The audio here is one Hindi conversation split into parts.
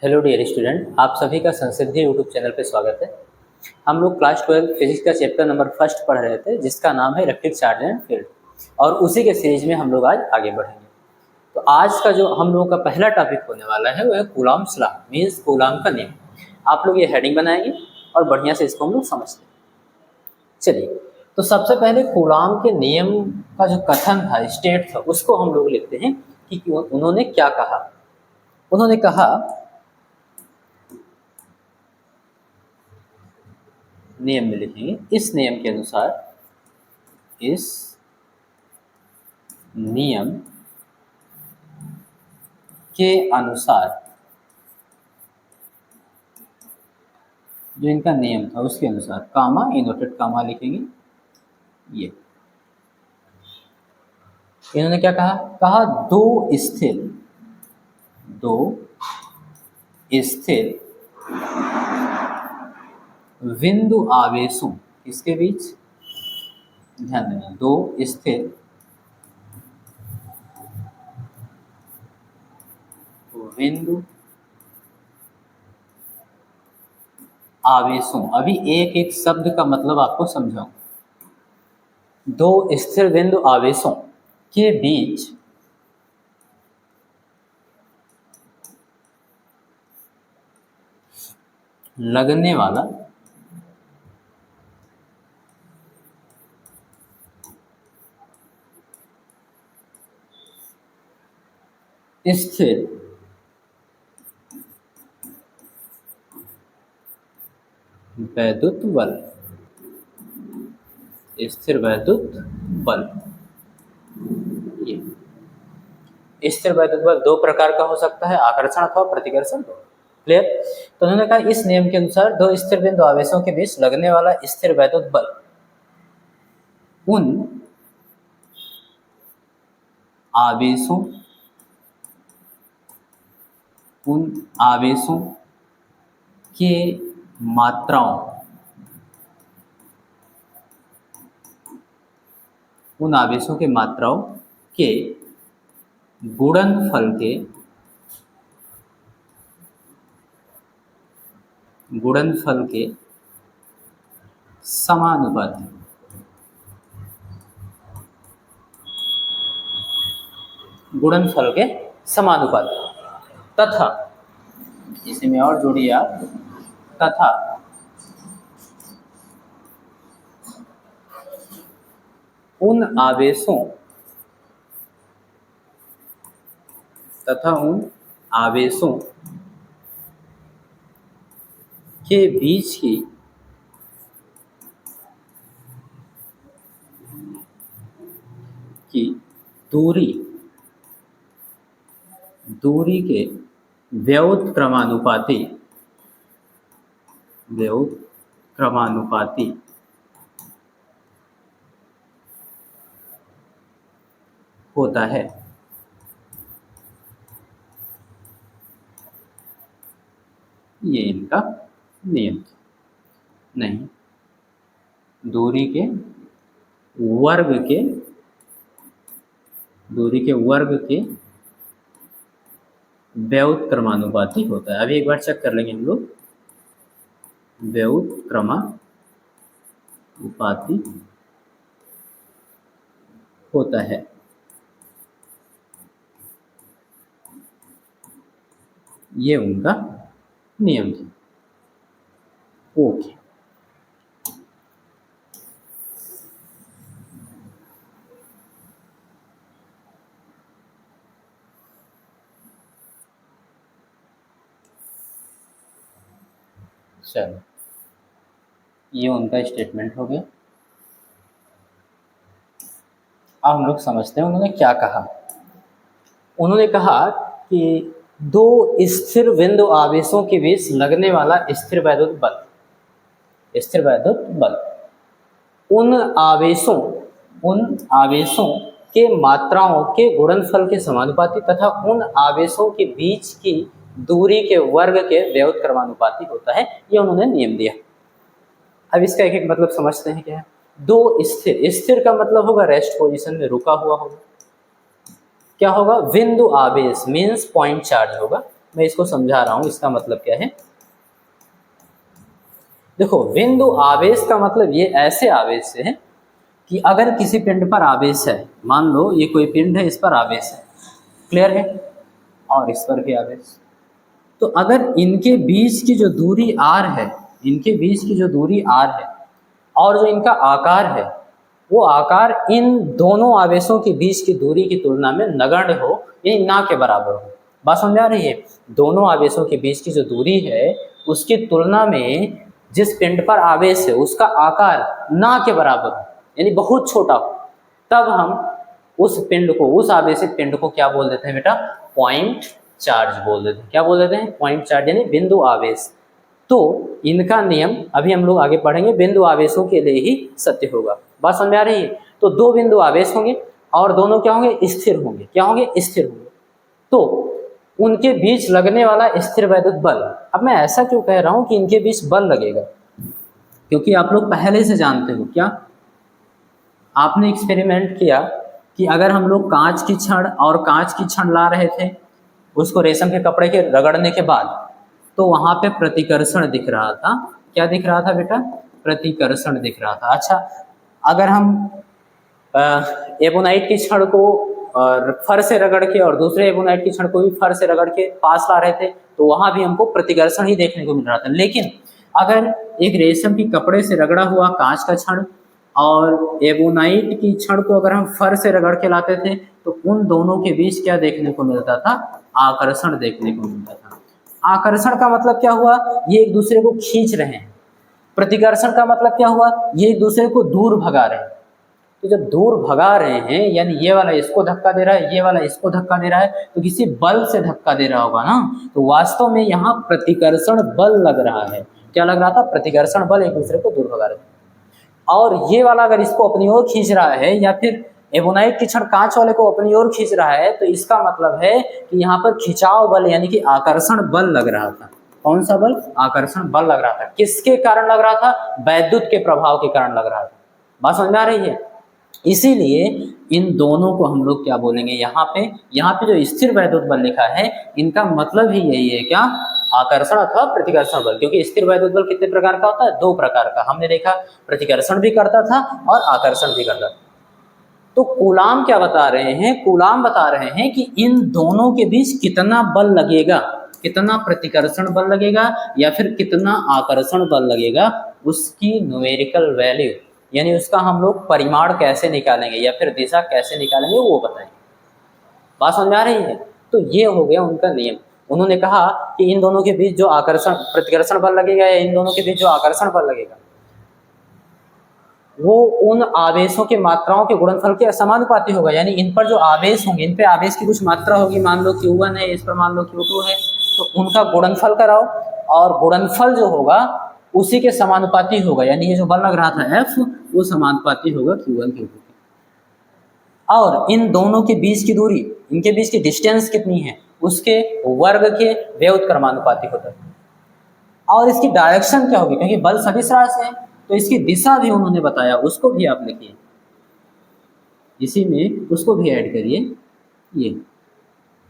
हेलो डियर स्टूडेंट, आप सभी का संसिद्धि यूट्यूब चैनल पे स्वागत है। हम लोग क्लास 12 फिजिक्स का चैप्टर नंबर फर्स्ट पढ़ रहे थे, जिसका नाम है इलेक्ट्रिक चार्ज एंड फील्ड, और उसी के सीरीज में हम लोग आज आगे बढ़ेंगे। तो आज का जो हम लोगों का पहला टॉपिक होने वाला है वो है कूलॉम्स लॉ, मीन्स कूलॉम का नियम। आप लोग ये हेडिंग बनाएंगे और बढ़िया से इसको हम लोग समझते हैं। चलिए, तो सबसे पहले कूलॉम के नियम का जो कथन था, स्टेट था, उसको हम लोग लिखते हैं कि उन्होंने क्या कहा। उन्होंने कहा, नियम में लिखेंगे, इस नियम के अनुसार, इस नियम के अनुसार, जो इनका नियम था उसके अनुसार, कामा इनवर्टेड कामा लिखेंगे। ये इन्होंने क्या कहा? कहा दो स्थिर बिंदु आवेशों, इसके बीच, ध्यान देना, दो स्थिर बिंदु आवेशों। अभी एक एक शब्द का मतलब आपको समझाऊं। दो स्थिर बिंदु आवेशों के बीच लगने वाला स्थिर वैद्युत बल, स्थिर वैद्युत बल। ये स्थिर वैद्युत बल दो प्रकार का हो सकता है, आकर्षण अथवा प्रतिकर्षण। क्लियर? तो उन्होंने कहा इस नियम के अनुसार दो स्थिर बिंदु आवेशों के बीच लगने वाला स्थिर वैद्युत बल उन आवेशों के मात्राओं, उन आवेशों के मात्राओं के गुणनफल के समानुपाती, गुणनफल के समानुपाती, तथा, इसी में और जोड़िए आप, तथा उन आवेशों के बीच की दूरी के व्युत्क्रमानुपाती होता है। ये इनका नियम था। नहीं, दूरी के वर्ग के व्युत्क्रमानुपाती होता है। अभी एक बार चेक कर लेंगे हम लोग, व्युत्क्रमानुपाती होता है। ये उनका नियम था। ओके, चलो, ये उनका स्टेटमेंट हो गया। अब हम लोग समझते हैं उन्होंने क्या कहा। उन्होंने कहा कि दो स्थिर बिंदु आवेशों के बीच लगने वाला स्थिर वैद्युत बल उन आवेशों के मात्राओं के गुणनफल के समानुपाती तथा उन आवेशों के बीच की दूरी के वर्ग के व्युत्क्रमानुपाती होता है। ये उन्होंने नियम दिया। अब इसका एक एक मतलब समझते हैं क्या है। दो स्थिर का मतलब होगा रेस्ट पोजीशन में, रुका हुआ होगा। क्या होगा? बिंदु आवेश मीन्स पॉइंट चार्ज होगा। मैं इसको समझा रहा हूँ, इसका मतलब क्या है। देखो, बिंदु आवेश का मतलब ये ऐसे आवेश से है कि अगर किसी पिंड पर आवेश है, मान लो ये कोई पिंड है, इस पर आवेश है, क्लियर है, और इस पर भी आवेश, तो अगर इनके बीच की जो दूरी r है, इनके बीच की जो दूरी r है और जो इनका आकार है, वो आकार इन दोनों आवेशों के बीच की दूरी की तुलना में नगण्य हो, यानी ना के बराबर हो। बात समझ आ रही है? दोनों आवेशों के बीच की जो दूरी है उसकी तुलना में जिस पिंड पर आवेश है उसका आकार ना के बराबर हो, यानी बहुत छोटा हो, तब हम उस पिंड को, उस आवेशित पिंड को क्या बोल देते हैं बेटा? पॉइंट चार्ज बोल देते हैं। क्या बोल देते हैं? पॉइंट चार्ज, यानी बिंदु आवेश। तो इनका नियम अभी हम लोग आगे पढ़ेंगे, बिंदु आवेशों के लिए ही सत्य होगा। बात समझ आ रही है? तो दो बिंदु आवेश होंगे और दोनों क्या होंगे? स्थिर होंगे। क्या होंगे? स्थिर होंगे। तो उनके बीच लगने वाला स्थिर वैद्युत बल, अब मैं ऐसा क्यों कह रहा हूं कि इनके बीच बल लगेगा, क्योंकि आप लोग पहले से जानते हो, क्या आपने एक्सपेरिमेंट किया कि अगर हम लोग कांच की छड़ और कांच की छड़ ला रहे थे, उसको रेशम के कपड़े के रगड़ने के बाद, तो वहां पे प्रतिकर्षण दिख रहा था। क्या दिख रहा था बेटा? प्रतिकर्षण दिख रहा था। अच्छा, अगर हम एबोनाइट की छड़ को फर से रगड़ के और दूसरे एबोनाइट की छड़ को भी फर से रगड़ के पास ला रहे थे, तो वहां भी हमको प्रतिकर्षण ही देखने को मिल रहा था। लेकिन अगर एक रेशम की कपड़े से रगड़ा हुआ कांच का छड़ और एबोनाइट की छड़ को अगर हम फर से रगड़ के लाते थे, तो उन दोनों के बीच क्या देखने को मिलता था? आकर्षण देखने को मिलता था। आकर्षण का मतलब क्या हुआ? ये एक दूसरे को खींच रहे हैं। प्रतिकर्षण का मतलब क्या हुआ? ये एक दूसरे को दूर भगा रहे हैं। तो जब दूर भगा रहे हैं, यानी ये वाला इसको धक्का दे रहा है, ये वाला इसको धक्का दे रहा है, तो किसी बल से धक्का दे रहा होगा ना। तो वास्तव में यहाँ प्रतिकर्षण बल लग रहा है। क्या लग रहा था? प्रतिकर्षण बल, एक दूसरे को दूर भगा रहे थे। और ये वाला अगर इसको अपनी ओर खींच रहा है, या फिर एबोनाइट की छड़ कांच वाले को अपनी ओर खींच रहा है, तो इसका मतलब है कि यहाँ पर खिंचाव बल यानी कि आकर्षण बल लग रहा था। कौन सा बल? आकर्षण बल लग रहा था। किसके कारण लग रहा था? वैद्युत के प्रभाव के कारण लग रहा था। बात समझ में आ रही है? इसीलिए इन दोनों को हम लोग क्या बोलेंगे? यहाँ पे जो स्थिर वैद्युत बल लिखा है, इनका मतलब ही यही है, क्या? आकर्षण अथवा प्रतिकर्षण बल। क्योंकि स्थिर वैद्युत बल कितने प्रकार का होता है? दो प्रकार का। हमने देखा, प्रतिकर्षण भी करता था और आकर्षण भी करता था। तो कूलाम क्या बता रहे हैं? कूलाम बता रहे हैं कि इन दोनों के बीच कितना बल लगेगा, कितना प्रतिकर्षण बल लगेगा या फिर कितना आकर्षण बल लगेगा, उसकी न्यूमेरिकल वैल्यू, यानी उसका हम लोग परिमाण कैसे निकालेंगे या फिर दिशा कैसे निकालेंगे, वो बताएंगे। बात समझ आ रही है? तो ये हो गया उनका नियम। उन्होंने कहा कि इन दोनों के बीच जो आकर्षण प्रतिकर्षण बल लगेगा या इन दोनों के बीच जो आकर्षण बल लगेगा, वो उन आवेशों के मात्राओं के गुणनफल के समानुपाती होगा। यानी इन पर जो आवेश होंगे, इन पे आवेश की कुछ मात्रा होगी, मान लो Q1 है, इस पर मान लो Q2 है, तो उनका गुणनफल कराओ और गुणनफल जो होगा उसी के समानुपाती होगा। यानी ये जो बल लग रहा था F, वो समानुपाती होगा Q1 Q2। और इन दोनों के बीच की दूरी, इनके बीच की डिस्टेंस कितनी है, उसके वर्ग के व्युत्क्रमानुपाती होता है। और इसकी डायरेक्शन क्या होगी, क्योंकि बल सदिश राशि है, तो इसकी दिशा भी उन्होंने बताया, उसको भी आप लिखिए, इसी में उसको भी ऐड करिए। ये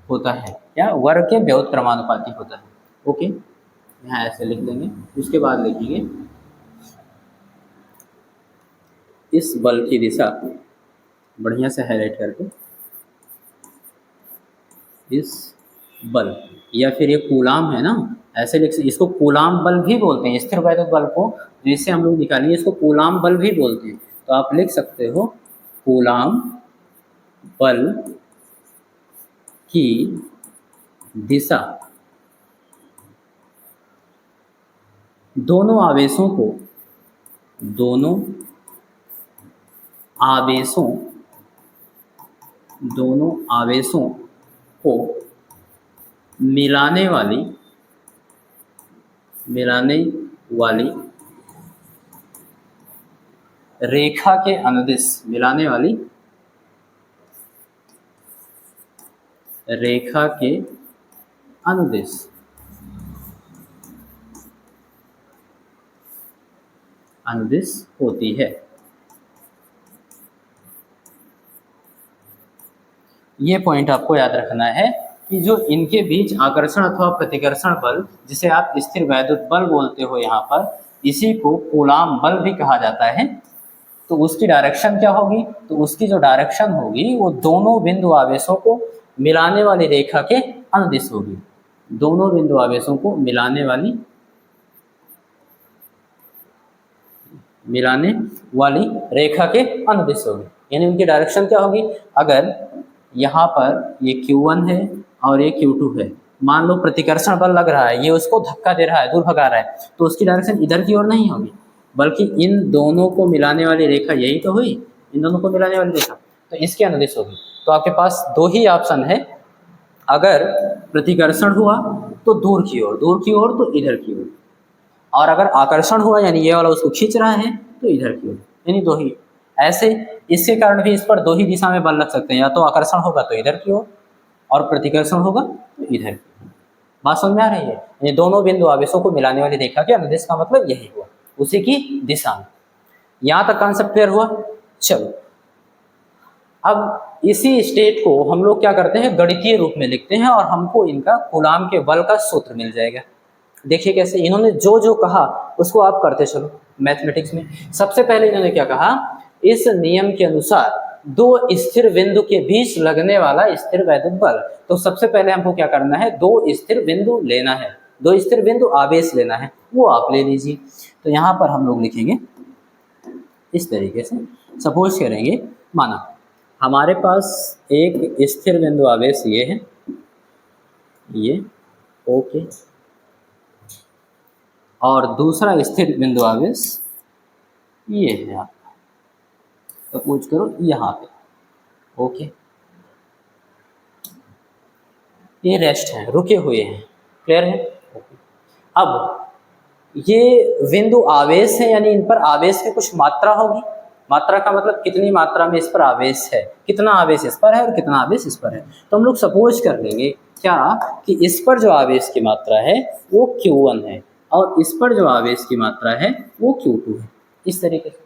होता है क्या? वर्ग के व्युत्क्रमानुपाती होता है। ओके, यहाँ ऐसे लिख देंगे। उसके बाद लिखिए इस बल की दिशा, बढ़िया से हाईलाइट करके, इस बल, या फिर ये कूलाम है ना, ऐसे लिख, इसको कूलाम बल भी बोलते हैं। स्थिर वैद्युत बल को जिससे हम लोग निकालेंगे, इसको कूलाम बल भी बोलते हैं। तो आप लिख सकते हो कूलाम बल की दिशा दोनों आवेशों को मिलाने वाली रेखा के अनुदिश, मिलाने वाली रेखा के अनुदिश होती है। ये पॉइंट आपको याद रखना है कि जो इनके बीच आकर्षण अथवा प्रतिकर्षण बल, जिसे आप स्थिर वैद्युत बल बोलते हो यहाँ पर, इसी को कूलाम बल भी कहा जाता है। तो उसकी डायरेक्शन क्या होगी? तो उसकी जो डायरेक्शन होगी वो दोनों बिंदु आवेशों को मिलाने वाली रेखा के अनुदिश होगी। दोनों बिंदु आवेशों को मिलाने वाली रेखा के अनुदिश होगी, यानी उनकी डायरेक्शन क्या होगी? अगर यहाँ पर ये Q1 है और ये Q2 है, मान लो प्रतिकर्षण बल लग रहा है, ये उसको धक्का दे रहा है, दूर भगा रहा है, तो उसकी डायरेक्शन इधर की ओर नहीं होगी, बल्कि इन दोनों को मिलाने वाली रेखा यही तो हुई, इन दोनों को मिलाने वाली रेखा, तो इसके अनुदिश होगी। तो आपके पास दो ही ऑप्शन है, अगर प्रतिकर्षण हुआ तो दूर की ओर तो इधर की ओर, और अगर आकर्षण हुआ यानी ये वाला उसको खींच रहा है तो इधर की ओर, यानी दो ही। ऐसे इसके कारण भी इस पर दो ही दिशा में बल लग सकते हैं, या तो आकर्षण होगा तो इधर की ओर और प्रतिकर्षण होगा तो इधर। बात समझ में आ रही है? ये दोनों बिंदु आवेशों को मिलाने वाली रेखा के अनुदिश का मतलब यही हुआ, उसी की दिशा में। यहाँ तक कॉन्सेप्ट क्लियर हुआ? चलो, अब इसी स्टेट को हम लोग क्या करते हैं, गणितीय रूप में लिखते हैं और हमको इनका कूलाम के बल का सूत्र मिल जाएगा। देखिए कैसे, इन्होंने जो जो कहा उसको आप करते चलो मैथमेटिक्स में। सबसे पहले इन्होंने क्या कहा, इस नियम के अनुसार दो स्थिर बिंदु के बीच लगने वाला स्थिर वैद्युत बल। तो सबसे पहले हमको क्या करना है, दो स्थिर बिंदु लेना है, दो स्थिर बिंदु आवेश लेना है, वो आप ले लीजिए। तो यहाँ पर हम लोग लिखेंगे इस तरीके से, सपोज करेंगे, माना हमारे पास एक स्थिर बिंदु आवेश ये है, ये ओके, और दूसरा स्थिर बिंदु आवेश ये है, आप सपोज करो यहाँ पे, ओके, ये रेस्ट है, रुके हुए हैं, क्लियर है? ओके। अब ये बिंदु आवेश है, यानी इन पर आवेश की कुछ मात्रा होगी। मात्रा का मतलब कितनी मात्रा में इस पर आवेश है, कितना आवेश इस पर है और कितना आवेश इस पर है। तो हम लोग सपोज कर लेंगे क्या, कि इस पर जो आवेश की मात्रा है वो Q1 है और इस पर जो आवेश की मात्रा है वो Q2 है, इस तरीके से।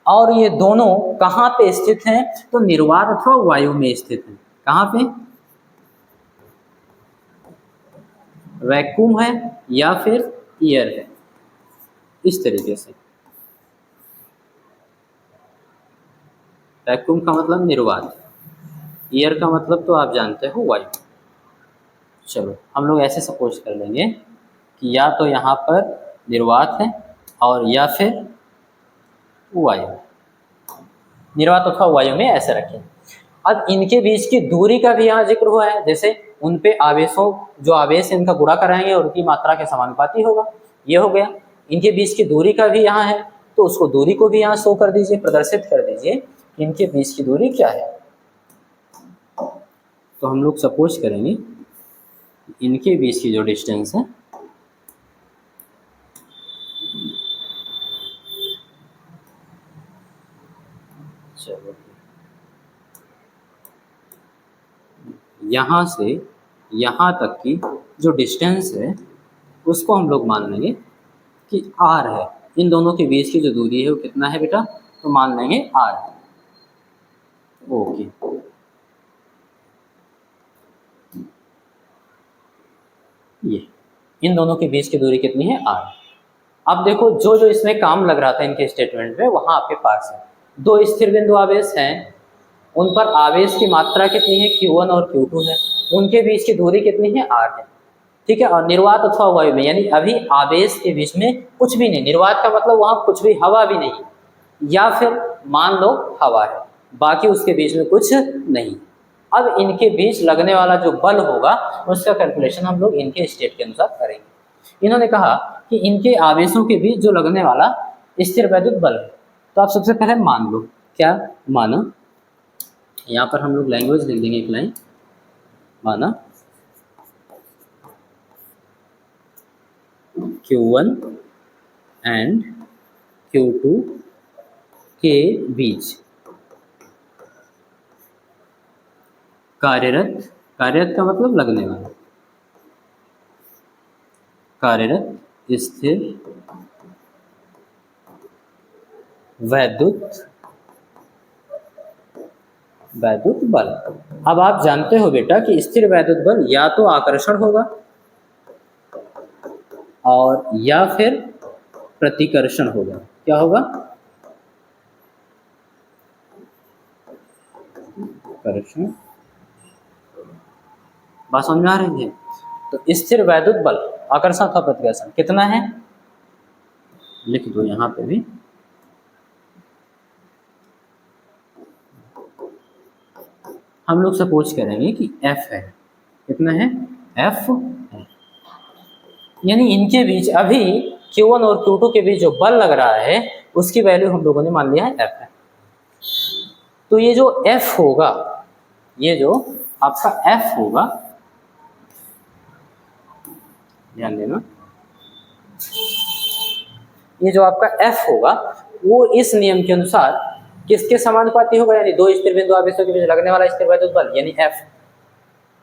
और ये दोनों कहाँ पे स्थित हैं, तो निर्वात अथवा वायु में स्थित हैं। कहाँ पे? वैक्यूम है या फिर एयर है, इस तरीके से। वैक्यूम का मतलब निर्वात, एयर का मतलब तो आप जानते हो वायु। चलो हम लोग ऐसे सपोज कर लेंगे कि या तो यहाँ पर निर्वात है और या फिर वायु, निर्वात अथवा वायु में ऐसे रखें। अब इनके बीच की दूरी का भी यहाँ जिक्र हुआ है, जैसे उन पे आवेशों, जो आवेश इनका गुणा कराएंगे और उनकी मात्रा के समानुपाती होगा, ये हो गया। इनके बीच की दूरी का भी यहाँ है, तो उसको दूरी को भी यहाँ शो कर दीजिए, प्रदर्शित कर दीजिए इनके बीच की दूरी क्या है। तो हम लोग सपोज करेंगे इनके बीच की जो डिस्टेंस है, चलो यहाँ से यहाँ तक की जो डिस्टेंस है उसको हम लोग मान लेंगे कि r है। इन दोनों के बीच की जो दूरी है वो कितना है बेटा, तो मान लेंगे r है, ओके। ये इन दोनों के बीच की दूरी कितनी है, r। अब देखो जो जो इसमें काम लग रहा था इनके स्टेटमेंट में, वहाँ आपके पास है दो स्थिर बिंदु आवेश हैं, उन पर आवेश की मात्रा कितनी है, Q1 और Q2 है, उनके बीच की दूरी कितनी है, r है, ठीक है। और निर्वात अथवा वायु में, यानी अभी आवेश के बीच में कुछ भी नहीं, निर्वात का मतलब वहाँ कुछ भी, हवा भी नहीं, या फिर मान लो हवा है, बाकी उसके बीच में कुछ नहीं। अब इनके बीच लगने वाला जो बल होगा उसका कैलकुलेशन हम लोग इनके स्टेट के अनुसार करेंगे। इन्होंने कहा कि इनके आवेशों के बीच जो लगने वाला स्थिर वैद्युत बल है, तो आप सबसे पहले मान लो, क्या माना, यहाँ पर हम लोग लैंग्वेज लिख देंगे एक लाइन, माना Q1 एंड Q2 के बीच कार्यरत, कार्यरत का मतलब लगने वाला, कार्यरत स्थिर वैद्युत वैद्युत बल। अब आप जानते हो बेटा कि स्थिर वैद्युत बल या तो आकर्षण होगा और या फिर प्रतिकर्षण होगा। क्या होगा? कर्षण। बात समझ में आ रही है? तो स्थिर वैद्युत बल आकर्षण अथवा प्रतिकर्षण कितना है, लिख दो यहाँ पे भी। हम लोग सपोज करेंगे कि F है। कितना है? F है। यानी इनके बीच अभी Q1 और Q2 के बीच जो बल लग रहा है उसकी वैल्यू हम लोगों ने मान लिया है F है। तो ये जो F होगा, ये जो आपका F होगा, ध्यान देना, ये जो आपका F होगा वो इस नियम के अनुसार किसके समानुपाती होगा, यानी दो स्थिर बिंदु आवेशों के बीच लगने वाला स्थिर वैद्युत बल यानी F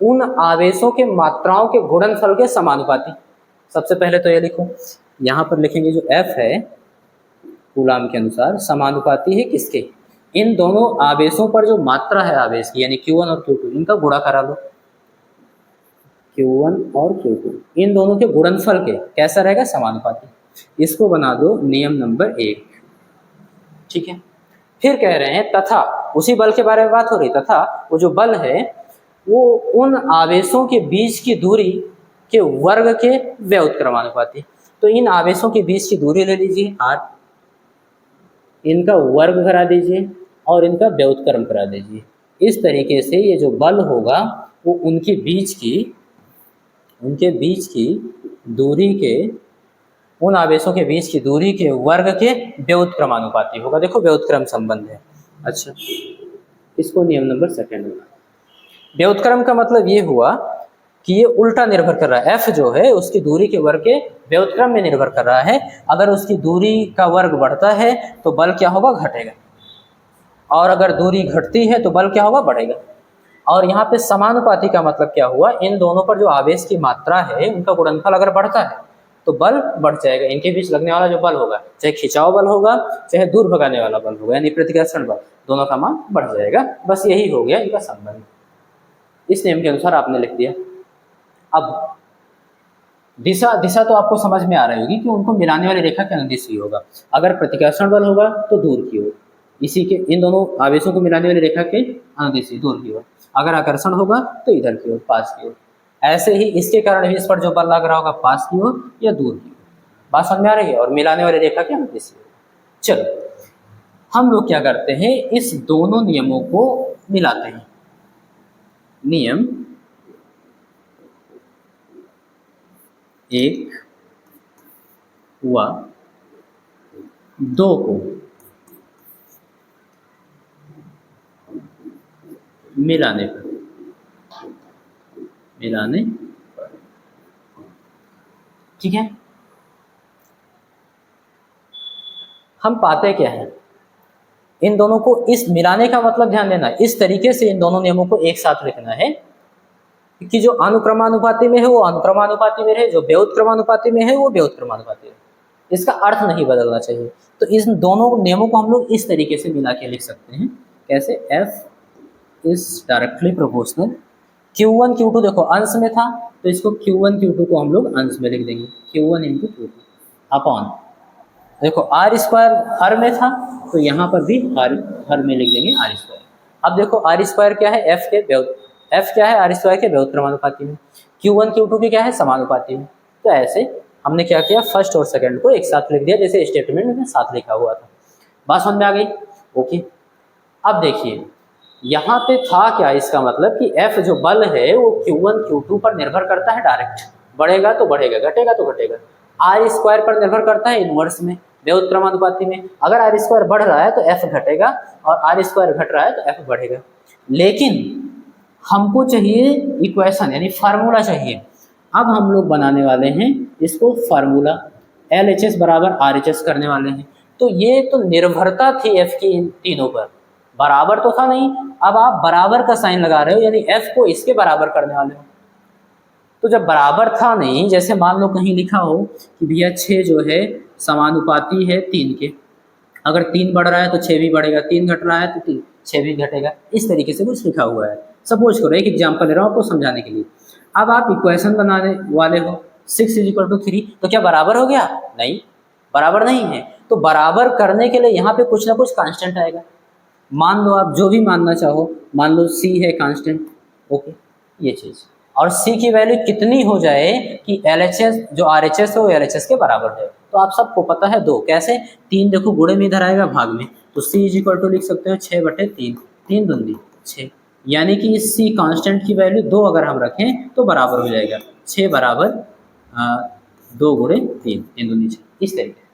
उन आवेशों के मात्राओं के गुणनफल के समानुपाती। सबसे पहले तो ये लिखो, यहाँ पर लिखेंगे जो F है कूलाम के अनुसार समानुपाती है किसके, इन दोनों आवेशों पर जो मात्रा है आवेश की यानी Q1 और Q2 इनका गुणा करा लो। Q1 और Q2 इन दोनों के गुणनफल के कैसा रहेगा? समानुपाती। इसको बना दो नियम नंबर 1। ठीक है। फिर कह रहे हैं तथा, उसी बल के बारे में बात हो रही, तथा वो जो बल है वो उन आवेशों के बीच की दूरी के वर्ग के व्युत्क्रमानुपाती। तो इन आवेशों के बीच की दूरी ले लीजिए r, इनका वर्ग करा दीजिए और इनका व्युत्क्रम करा दीजिए। इस तरीके से ये जो बल होगा वो उनके बीच की दूरी के, उन आवेशों के बीच की दूरी के वर्ग के व्युत्क्रमानुपाती होगा। देखो व्युत्क्रम संबंध है। अच्छा, इसको नियम नंबर 2 में। व्युत्क्रम का मतलब ये हुआ कि ये उल्टा निर्भर कर रहा है। F जो है उसकी दूरी के वर्ग के व्युत्क्रम में निर्भर कर रहा है। अगर उसकी दूरी का वर्ग बढ़ता है तो बल क्या होगा? घटेगा। और अगर दूरी घटती है तो बल क्या होगा? बढ़ेगा। और यहाँ पे समानुपाती का मतलब क्या हुआ? इन दोनों पर जो आवेश की मात्रा है उनका गुणनफल अगर बढ़ता है तो बल बढ़ जाएगा। इनके बीच लगने वाला जो बल होगा, चाहे खिंचाव बल होगा चाहे दूर भगाने वाला बल होगा यानी प्रतिकर्षण बल, दोनों का मान बढ़ जाएगा। बस यही हो गया इनका संबंध। इस नियम के अनुसार आपने लिख दिया। अब दिशा तो आपको समझ में आ रही होगी कि उनको मिलाने वाली रेखा के अनुदिश ही होगा। अगर प्रतिकर्षण बल होगा तो दूर की ओर, इसी के इन दोनों आवेशों को मिलाने वाली रेखा के अनुदिश ही दूर की ओर। अगर आकर्षण होगा तो इधर की ओर, पास की ओर। ऐसे ही इसके कारण भी इस पर जो बल लग रहा होगा पास की ओर या दूर की ओर। बात समझ में आ रही है? और मिलाने वाली रेखा के अनुदिश ही होगा। चलो हम लोग क्या करते हैं, इस दोनों नियमों को मिलाते हैं। नियम 1 व 2 को मिलाने पर ठीक है, हम पाते क्या है, इन दोनों को इस मिलाने का मतलब ध्यान देना, इस तरीके से इन दोनों नियमों को एक साथ लिखना है कि जो अनुक्रमानुपाती में है वो अनुक्रमानुपाती में रहे, जो व्युत्क्रमानुपाती में है वो व्युत्क्रमानुपाती रहे। इसका अर्थ नहीं बदलना चाहिए। तो इन दोनों नियमों को हम लोग इस तरीके से मिला के लिख सकते हैं। कैसे? F is directly proportional Q1 Q2, देखो अंश में था तो इसको Q1 Q2 को हम लोग अंश में लिख देंगे, Q1 इंटू Q2 अपॉन, देखो आर स्क्वायर हर में था तो यहाँ पर भी हर में लिख देंगे आर स्क्वायर। अब देखो आर स्क्वायर क्या है? F क्या है? आर स्क्वायर के व्युत्क्रमानुपाती में। Q1 Q2 की क्या है? समानुपाती में। तो ऐसे हमने क्या किया, फर्स्ट और सेकंड को एक साथ लिख दिया, जैसे स्टेटमेंट में साथ लिखा हुआ था। बात समझ में आ गई? ओके। अब देखिए यहाँ पे था क्या, इसका मतलब कि F जो बल है वो Q1 Q2 पर निर्भर करता है डायरेक्ट, बढ़ेगा तो बढ़ेगा, घटेगा तो घटेगा। आर स्क्वायर पर निर्भर करता है इनवर्स में, व्युत्क्रमानुपाती में। अगर आर स्क्वायर बढ़ रहा है तो F घटेगा और आर स्क्वायर घट रहा है तो F बढ़ेगा। लेकिन हमको चाहिए इक्वेशन यानी फार्मूला चाहिए। अब हम लोग बनाने वाले हैं इसको फार्मूला, LHS बराबर RHS करने वाले हैं। तो ये तो निर्भरता थी F की इन तीनों पर, बराबर तो था नहीं। अब आप बराबर का साइन लगा रहे हो यानी F को इसके बराबर करने वाले हो। तो जब बराबर था नहीं, जैसे मान लो कहीं लिखा हो कि भैया 6 जो है समानुपाती है 3 के, अगर 3 बढ़ रहा है तो 6 भी बढ़ेगा, 3 घट रहा है तो 6 भी घटेगा। इस तरीके से कुछ लिखा हुआ है। सपोज करो, एक एग्जाम्पल ले रहा हूँ आपको समझाने के लिए। अब आप इक्वेशन बनाने वाले हो, 6 = 3, तो क्या बराबर हो गया? नहीं, बराबर नहीं है। तो बराबर करने के लिए यहाँ पे कुछ ना कुछ कांस्टेंट आएगा। मान लो आप जो भी मानना चाहो, मान लो c है कांस्टेंट, ओके, ये चीज़। और c की वैल्यू कितनी हो जाए कि LHS जो RHS है वो LHS के बराबर है। तो आप सबको पता है 2, कैसे? 3 देखो गुणे में इधर आएगा भाग में, तो c = लिख सकते हो 6/3, 3 दूनी 6, यानी कि इस c कांस्टेंट की वैल्यू 2 अगर हम रखें तो बराबर हो जाएगा 6 बराबर 2 × 3, 3 दूनी 6, इस तरीके।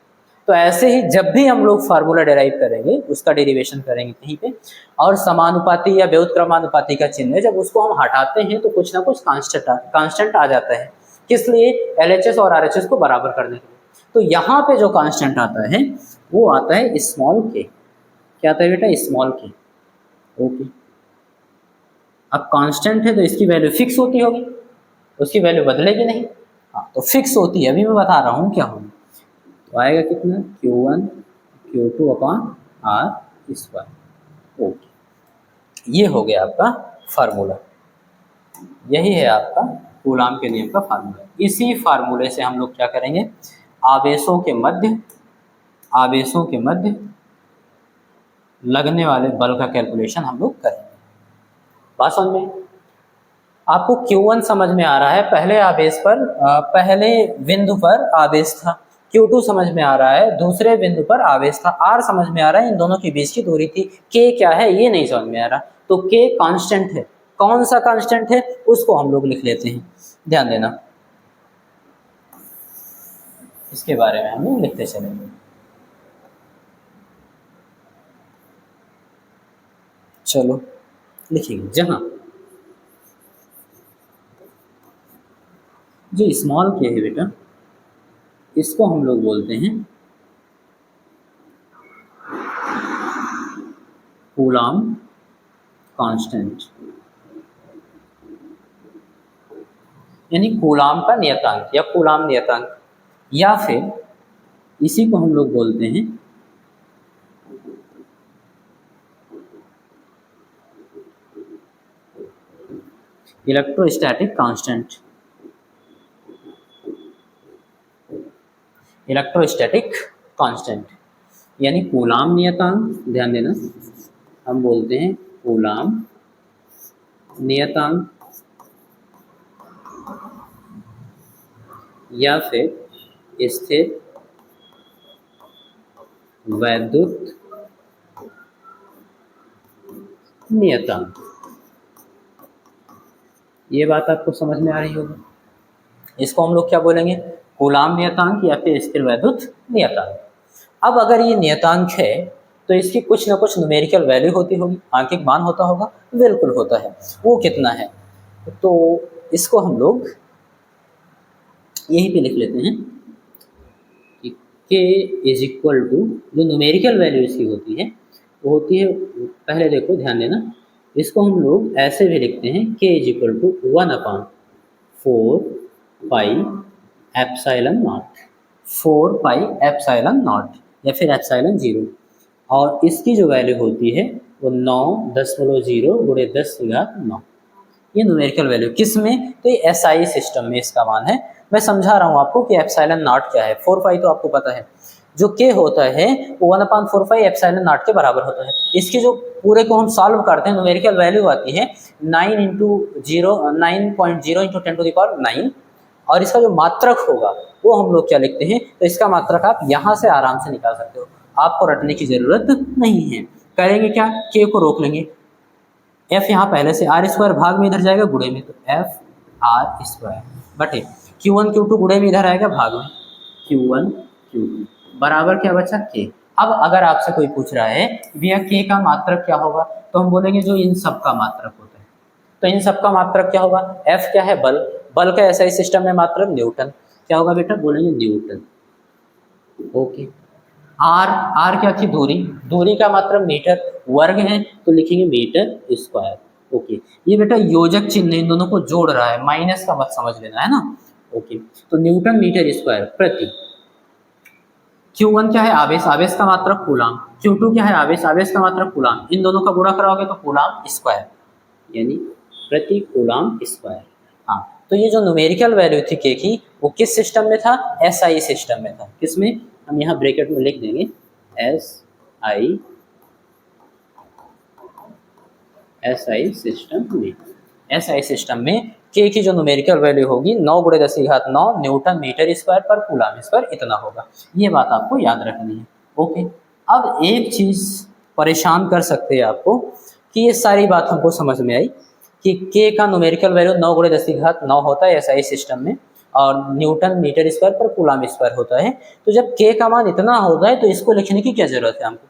तो ऐसे ही जब भी हम लोग फार्मूला डेराइव करेंगे, उसका डेरिवेशन करेंगे कहीं पे, और समानुपाती या व्युत्क्रमानुपाती का चिन्ह है, जब उसको हम हटाते हैं तो कुछ ना कुछ कांस्टेंट आ जाता है। किस लिए? LHS और RHS को बराबर करने के लिए। तो यहाँ पे जो कांस्टेंट आता है वो आता है स्मॉल k। क्या आता है बेटा? Small k, okay. अब कांस्टेंट है तो इसकी वैल्यू फिक्स होती होगी, उसकी वैल्यू बदलेगी नहीं। हाँ, तो फिक्स होती है, अभी मैं बता रहा हूँ क्या होगी। तो आएगा कितना? Q1 Q2/R²। ओके, ये हो गया आपका फार्मूला। यही है आपका कूलाम के नियम का फार्मूला। इसी फार्मूले से हम लोग क्या करेंगे? आवेशों के मध्य लगने वाले बल का कैलकुलेशन हम लोग करेंगे। बात समझ में? आपको Q1 समझ में आ रहा है, पहले आवेश पर पहले बिंदु पर आवेश था। Q2 समझ में आ रहा है, दूसरे बिंदु पर आवेश था। R समझ में आ रहा है, इन दोनों के बीच की दूरी थी। K क्या है ये नहीं समझ में आ रहा, तो K कांस्टेंट है। कौन सा कांस्टेंट है उसको हम लोग लिख लेते हैं, ध्यान देना, इसके बारे में हम लोग लिखते चलेंगे। चलो लिखिए, जहां जो स्मॉल k है बेटा, इसको हम लोग बोलते हैं कूलाम कांस्टेंट, यानी कूलाम का नियतांक या कूलाम नियतांक, या फिर इसी को हम लोग बोलते हैं इलेक्ट्रोस्टैटिक कांस्टेंट। इलेक्ट्रोस्टैटिक कांस्टेंट यानी कूलाम नियतांक, ध्यान देना, हम बोलते हैं कूलाम नियतांक, या फिर स्थिर वैद्युत नियतांक। ये बात आपको समझ में आ रही होगी। इसको हम लोग क्या बोलेंगे? कूलाम नियतांक या फिर स्थिर वैद्युत नियतांक। अब अगर ये नियतांक है तो इसकी कुछ ना कुछ न्यूमेरिकल वैल्यू होती होगी, आंकिक मान होता होगा, बिल्कुल होता है। वो कितना है? तो इसको हम लोग यहीं पे लिख लेते हैं कि K = जो न्यूमेरिकल वैल्यू इसकी होती है वो होती है, पहले देखो ध्यान देना, इसको हम लोग ऐसे भी लिखते हैं K = 1/4πε0, 4πε0 या फिर ε0, और इसकी जो वैल्यू होती है वो 9.0 × 10⁻⁹। ये न्यूमेरिकल वैल्यू किस में? तो ये SI सिस्टम में इसका मान है। मैं समझा रहा हूँ आपको कि ε0 क्या है। 4π तो आपको पता है, जो K होता है वो 1/4πε0 के बराबर होता है। इसकी जो पूरे को हम सॉल्व करते हैं, न्यूमेरिकल वैल्यू आती है 9.0 × 10⁹, और इसका जो मात्रक होगा वो हम लोग क्या लिखते हैं? तो इसका मात्रक आप यहाँ से आराम से निकाल सकते हो, आपको रटने की जरूरत नहीं है। करेंगे क्या? K को रोक लेंगे, F यहाँ पहले से R² भाग में इधर जाएगा गुणे में, तो FR² बटे Q1 Q2 गुणे में इधर आएगा भाग में, Q1 Q2 बराबर क्या बचा? K। अब अगर आपसे कोई पूछ रहा है भैया K का मात्रक क्या होगा, तो हम बोलेंगे जो इन सब का मात्रक होता है। तो इन सब का मात्रक क्या होगा? F क्या है? बल। बल का SI सिस्टम में मात्रक न्यूटन। क्या होगा बेटा? बोलेंगे न्यूटन। ओके। R क्या थी? दूरी। दूरी का मात्रक मीटर। वर्ग है तो लिखेंगे मीटर स्क्वायर। ओके, ये बेटा योजक चिन्ह इन दोनों को जोड़ रहा है, माइनस का मत समझ लेना, है ना। ओके, तो न्यूटन मीटर स्क्वायर प्रति Q1 क्या है, आवेश, आवेश का मात्रक कूलाम, Q2 क्या है, आवेश, आवेश का मात्रक कूलाम, इन दोनों का गुणा कराओगे तो कूलाम स्क्वायर, यानी प्रति कूलाम स्क्वायर। हाँ, तो ये जो न्यूमेरिकल वैल्यू थी के की, वो किस सिस्टम में था, SI सिस्टम में था। किसमें, हम यहाँ ब्रैकेट में लिख देंगे SI सिस्टम में। SI सिस्टम में के की जो न्यूमेरिकल वैल्यू होगी 9 × 10⁹ न्यूटन मीटर स्क्वायर पर कूलाम स्क्वायर इतना होगा। ये बात आपको याद रखनी है। ओके, अब एक चीज़ परेशान कर सकते हैं आपको कि ये सारी बात हमको समझ में आई कि के का न्यूमेरिकल वैल्यू 9 × 10⁹ होता है SI सिस्टम में, और न्यूटन मीटर स्क्वायर पर कूलाम स्क्वायर होता है। तो जब के का मान इतना होता है तो इसको लिखने की क्या ज़रूरत है हमको,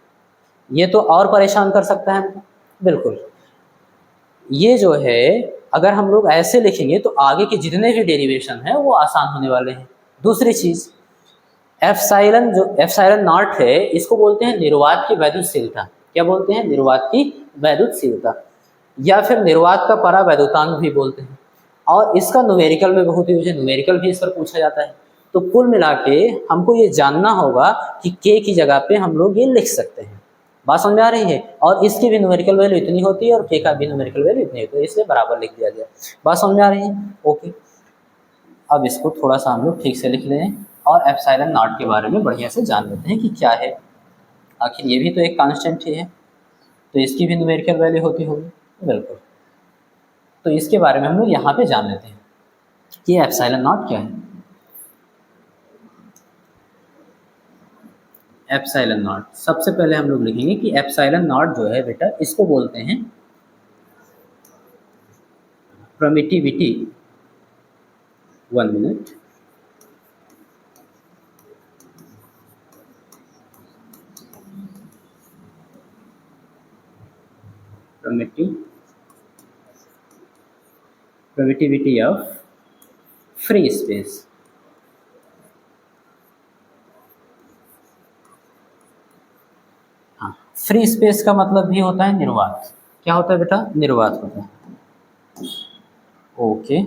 ये तो और परेशान कर सकता है हमको। बिल्कुल, ये जो है अगर हम लोग ऐसे लिखेंगे तो आगे के जितने भी डेरिवेशन हैं वो आसान होने वाले हैं। दूसरी चीज़, एप्सिलॉन, जो एप्सिलॉन नॉट है, इसको बोलते हैं निर्वात की वैद्युतशीलता। क्या बोलते हैं, निर्वात की वैद्युतशीलता, या फिर निर्वात का परावैद्युतांक भी बोलते हैं। और इसका न्यूमेरिकल में बहुत यूज है, न्यूमेरिकल भी इस पर पूछा जाता है। तो कुल मिला के हमको ये जानना होगा कि के की जगह पे हम लोग ये लिख सकते हैं। बात समझ में आ रही है, और इसकी भी न्यूमेरिकल वैल्यू इतनी होती है और के का भी न्यूमेरिकल वैल्यू इतनी होती है, इसलिए बराबर लिख दिया गया। बात समझ में आ रही है। ओके, अब इसको थोड़ा सा हम लोग ठीक से लिख लें और एप्सिलॉन नॉट के बारे में बढ़िया से जान लेते हैं कि क्या है। आखिर ये भी तो एक कांस्टेंट ही है, तो इसकी भी न्यूमेरिकल वैल्यू होती होगी। बिल्कुल, तो इसके बारे में हम लोग यहाँ पे जान लेते हैं कि एप्सिलॉन नॉट क्या है। एप्सिलॉन नॉट, सबसे पहले हम लोग लिखेंगे कि एप्सिलॉन नॉट जो है बेटा, इसको बोलते हैं permittivity, 1 minute, permittivity of free space. हाँ, फ्री स्पेस का मतलब भी होता है निर्वात। क्या होता है बेटा, निर्वात होता है। ओके,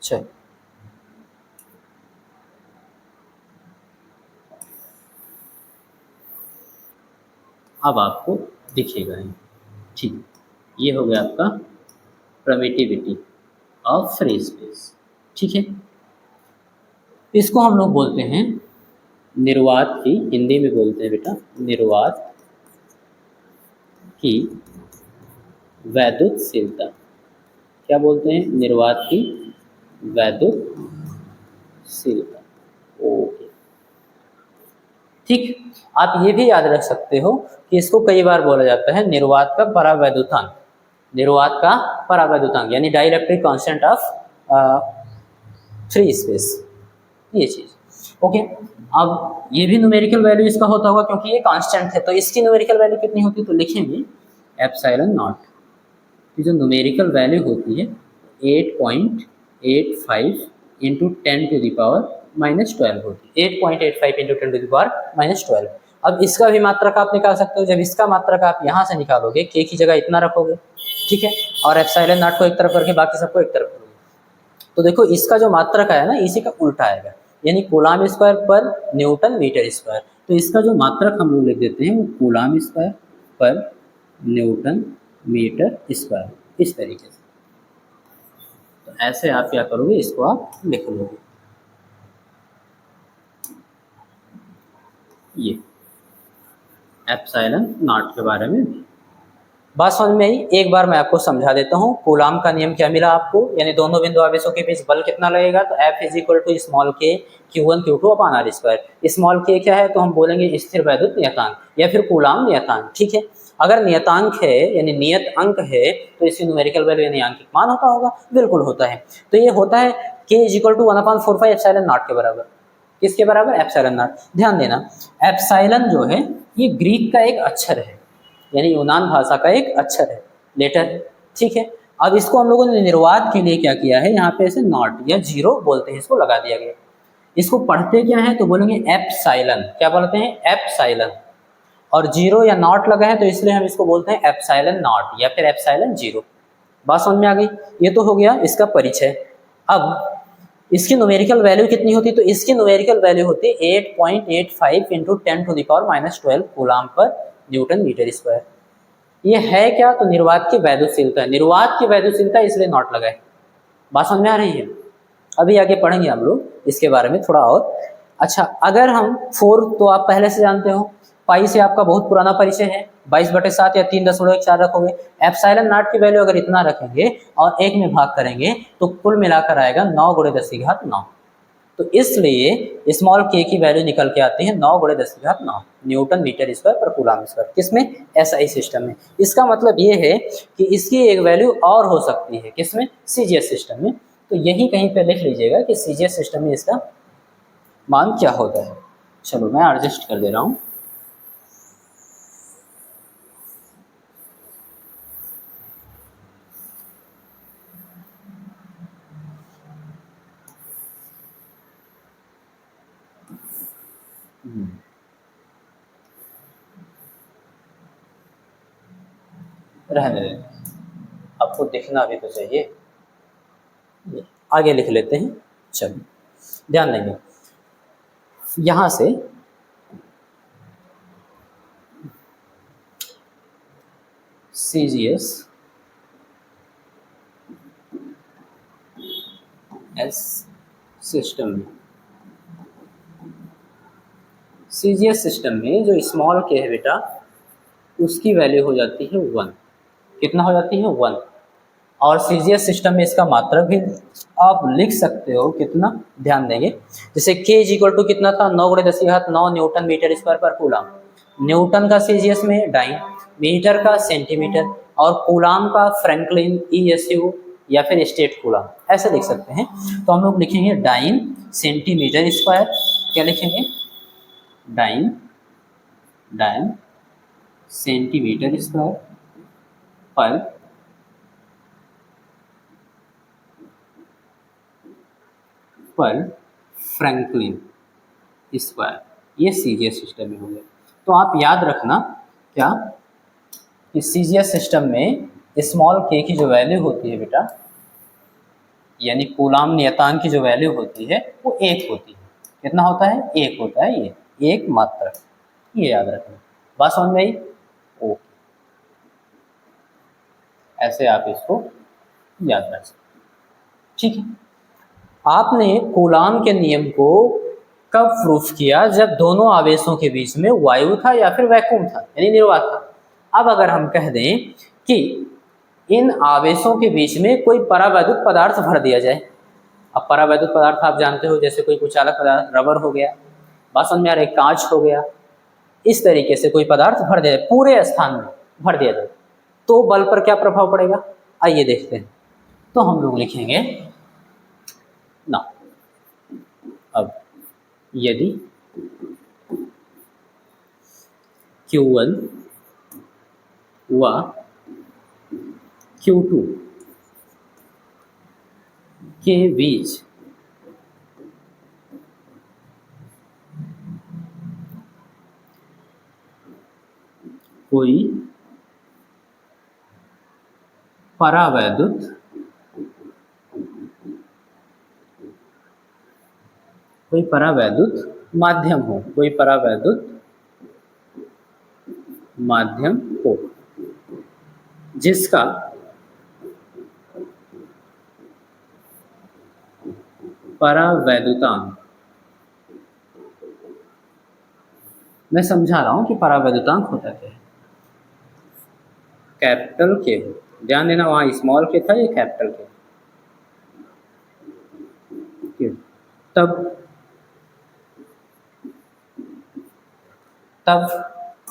चल, अब आपको दिखेगा ये, ठीक। ये हो गया आपका परमिटिविटी ऑफ फ्री स्पेस, ठीक है। इसको हम लोग बोलते हैं निर्वात की, हिंदी में बोलते हैं बेटा निर्वात की वैद्युतशीलता। क्या बोलते हैं, निर्वात की वैद्युतशीलता। ओके, ठीक। आप ये भी याद रख सकते हो कि इसको कई बार बोला जाता है निर्वात का परावैद्युतांक, निर्वात का परावैद्युतांक यानी dielectric constant of free space, ये चीज़। ओके, अब ये भी न्यूमेरिकल वैल्यू इसका होता होगा क्योंकि ये कांस्टेंट है, तो इसकी न्यूमेरिकल वैल्यू कितनी होती है, तो लिखेंगे एप्सिलॉन नॉट की जो न्यूमेरिकल वैल्यू होती है 8.85 इंटू 10⁻⁻12 होती है, 8.85 इंटू 10⁻⁻12। अब इसका भी मात्रक आप निकाल सकते हो। जब इसका मात्रक आप यहाँ से निकालोगे, के की जगह इतना रखोगे, ठीक है, और एप्सिलॉन नॉट को एक तरफ करके बाकी सबको एक तरफ करोगे, तो देखो इसका जो मात्रक है ना, इसी का उल्टा आएगा, यानी कूलाम स्क्वायर पर न्यूटन मीटर स्क्वायर। तो इसका जो मात्रक हम लोग लिख देते हैं वो कूलाम स्क्वायर पर न्यूटन मीटर स्क्वायर, इस तरीके से। तो ऐसे आप क्या करोगे, इसको आप लिख लोगे। ये एप्सिलॉन नॉट के बारे में बात समझ में आई। एक बार मैं आपको समझा देता हूँ, कूलाम का नियम क्या मिला आपको, यानी दोनों बिंदु आवेशों के बीच बल कितना लगेगा, तो F is equal to small k Q1 Q2 upon R square. Small के क्या है, तो हम बोलेंगे स्थिर वैद्युत नियतांक या फिर कूलाम नियतांक, ठीक है। अगर नियतांक है यानी नियत अंक है तो इसकी न्यूमेरिकल वैल्यू यानी आंकिक मान होता होगा, बिल्कुल होता है। तो ये होता है K is equal to 1/4 epsilon naught के बराबर। किसके बराबर, एप्सिलॉन नॉट। ध्यान देना, एप्सिलॉन जो है ये ग्रीक का एक अक्षर है, यानी यूनान भाषा का एक अक्षर है, लेटर है, ठीक है। अब इसको हम लोगों ने निर्वात के लिए क्या किया है, यहाँ पे ऐसे नॉट या जीरो बोलते हैं, इसको लगा दिया गया। इसको पढ़ते क्या है, तो बोलेंगे एप्सिलॉन। क्या बोलते हैं, एप्सिलॉन। और जीरो या नॉट लगा है तो इसलिए हम इसको बोलते हैं एप्सिलॉन नॉट या फिर एप्सिलॉन जीरो। बात समझ में आ गई? ये तो हो गया इसका परिचय। अब इसकी न्यूमेरिकल वैल्यू कितनी होती? तो इसकी न्यूमेरिकल वैल्यू होती है 8.85 इंटू 10⁻⁻12 कूलाम पर न्यूटन मीटर स्क्वायर। ये है क्या? तो निर्वात की वैद्युतशीलता है। निर्वात की वैद्युतशीलता इसलिए नॉट लगा है। बात समझ में आ रही है? अभी आगे पढ़ेंगे हम लोग इसके बारे में थोड़ा और। अच्छा, अगर हम 4 तो आप पहले से जानते हो, पाई से आपका बहुत पुराना परिचय है, 22/7 या 3.4 रखोगे। एप्सिलॉन नॉट की वैल्यू अगर इतना रखेंगे और 1 में भाग करेंगे तो कुल मिलाकर आएगा 9×10⁹ तो इसलिए स्मॉल के की वैल्यू निकल के आती है 9×10⁹ न्यूटन मीटर स्क्वायर पर कूलम स्क्वायर। किसमें? एसआई सिस्टम में। इसका मतलब ये है कि इसकी एक वैल्यू और हो सकती है, किसमें? सीजीएस सिस्टम में। तो यही कहीं पे लिख लीजिएगा कि सीजीएस सिस्टम में इसका मान क्या होता है। चलो मैं एडजस्ट कर दे रहा हूँ। रहने दें, आपको दिखना भी तो चाहिए। आगे लिख लेते हैं। चलो ध्यान देंगे यहाँ से CGS एस सिस्टम में, CGS सिस्टम में जो स्मॉल के है बेटा, उसकी वैल्यू हो जाती है 1। कितना हो जाती है? 1। और CGS सिस्टम में इसका मात्रक भी आप लिख सकते हो। कितना? ध्यान देंगे, जैसे K इक्वल टू कितना था? 9×10⁹ न्यूटन मीटर स्क्वायर पर कूलाम। न्यूटन का CGS में डाइन, मीटर का सेंटीमीटर, और कूलाम का फ्रैंकलिन ESU या फिर स्टेट कूलाम, ऐसे लिख सकते हैं। तो हम लोग लिखेंगे डाइन सेंटीमीटर स्क्वायर। क्या लिखेंगे? डाइन डाइन सेंटीमीटर स्क्वायर पर फ्रैंकलिन स्क्वायर। ये CGS सिस्टम में हो गया। तो आप याद रखना क्या कि CGS सिस्टम में स्मॉल k की जो वैल्यू होती है बेटा, यानी कूलाम नियतांक की जो वैल्यू होती है वो 1 होती है। कितना होता है? 1 होता है। ये एक मात्रक, ये याद रखना। बात समझ में आई? ओके, ऐसे आप इसको याद रख सकते। ठीक है। आपने कूलाम के नियम को कब प्रूफ किया? जब दोनों आवेशों के बीच में वायु था या फिर वैक्यूम था, यानी निर्वात था। अब अगर हम कह दें कि इन आवेशों के बीच में कोई परावैद्युत पदार्थ भर दिया जाए। अब परावैद्युत पदार्थ आप जानते हो, जैसे कोई कुचालक पदार्थ, रबर हो गया, बात समझ में आ रही, कांच हो गया, इस तरीके से कोई पदार्थ भर दिया जाए, पूरे स्थान में भर दिया जाए, तो बल पर क्या प्रभाव पड़ेगा? आइए देखते हैं। तो हम लोग लिखेंगे ना, अब यदि Q1 व Q2 के बीच कोई परावैद्युत माध्यम हो, कोई परावैद्युत माध्यम हो जिसका परावैद्युतांक, मैं समझा रहा हूं कि परावैद्युतांक होता क्या है। कैपिटल के, ध्यान देना, वहां स्मॉल के था, ये कैपिटल के। तब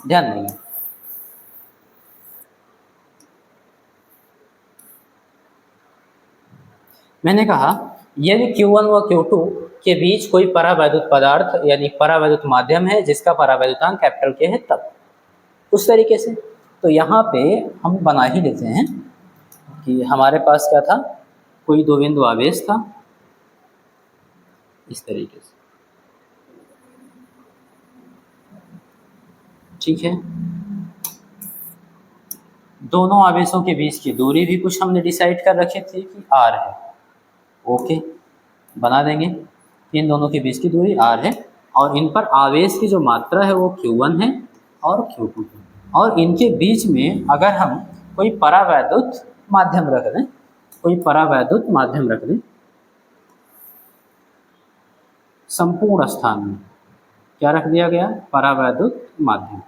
ध्यान देंगे, मैंने कहा यदि Q1 व Q2 के बीच कोई परावैद्युत पदार्थ यानी परावैद्युत माध्यम है जिसका परावैद्युतांक कैपिटल के है, तब उस तरीके से। तो यहाँ पे हम बना ही लेते हैं कि हमारे पास क्या था, कोई दो बिंदु आवेश था इस तरीके से। ठीक है, दोनों आवेशों के बीच की दूरी भी कुछ हमने डिसाइड कर रखे थे कि r है। ओके, बना देंगे। इन दोनों के बीच की दूरी r है और इन पर आवेश की जो मात्रा है वो q1 है और q2 है। और इनके बीच में अगर हम कोई परावैद्युत माध्यम रख दें, कोई परावैद्युत माध्यम रख दें संपूर्ण स्थान में, क्या रख दिया गया? परावैद्युत माध्यम।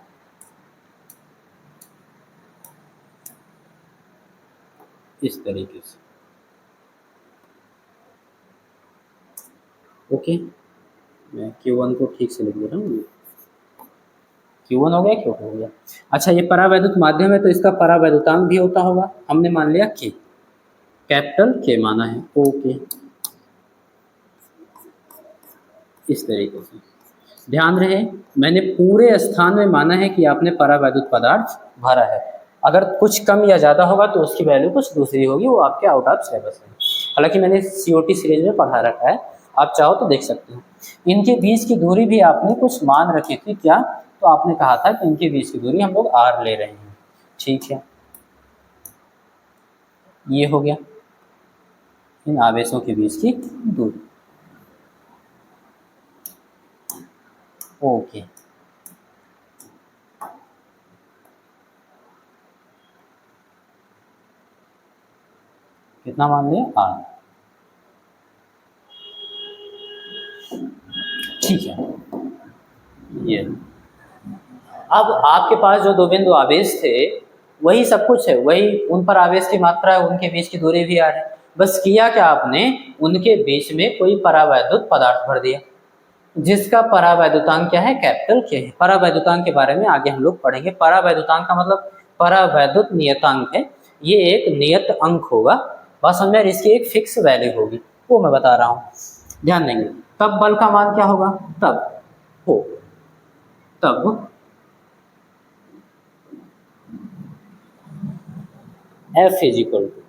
इस तरीके से। ओके, मैं Q1 को ठीक से लिख दे रहा हूँ। Q1 हो गया, Q2 हो गया। अच्छा, ये परावैद्युत माध्यम है तो इसका परावैद्युतांक भी होता होगा। हमने मान लिया K, कैपिटल K माना है। ओके, इस तरीके से ध्यान रहे, मैंने पूरे स्थान में माना है कि आपने परावैद्युत पदार्थ भरा है। अगर कुछ कम या ज़्यादा होगा तो उसकी वैल्यू कुछ दूसरी होगी, वो आपके आउट ऑफ सिलेबस है। हालांकि मैंने COT सीरीज में पढ़ा रखा है, आप चाहो तो देख सकते हैं। इनके बीच की दूरी भी आपने कुछ मान रखी थी क्या? तो आपने कहा था कि इनके बीच की दूरी हम लोग r ले रहे हैं। ठीक है, ये हो गया इन आवेशों के बीच की दूरी। ओके, कितना मान लिया? r। ठीक है, ये अब आपके पास जो दो बिंदु आवेश थे वही सब कुछ है, वही उन पर आवेश की मात्रा है, उनके बीच की दूरी भी r है। बस किया क्या आपने? उनके बीच में कोई परावैद्युत पदार्थ भर दिया जिसका परावैद्युतांक क्या है? कैपिटल K है। परावैद्युतांक के बारे में आगे हम लोग पढ़ेंगे। परावैद्युतांक का मतलब परावैद्युत नियतांक है, ये एक नियत अंक होगा। बस समझ में, इसकी एक फिक्स वैल्यू होगी, वो मैं बता रहा हूँ, ध्यान देंगे। तब बल का मान क्या होगा? तब F is equal to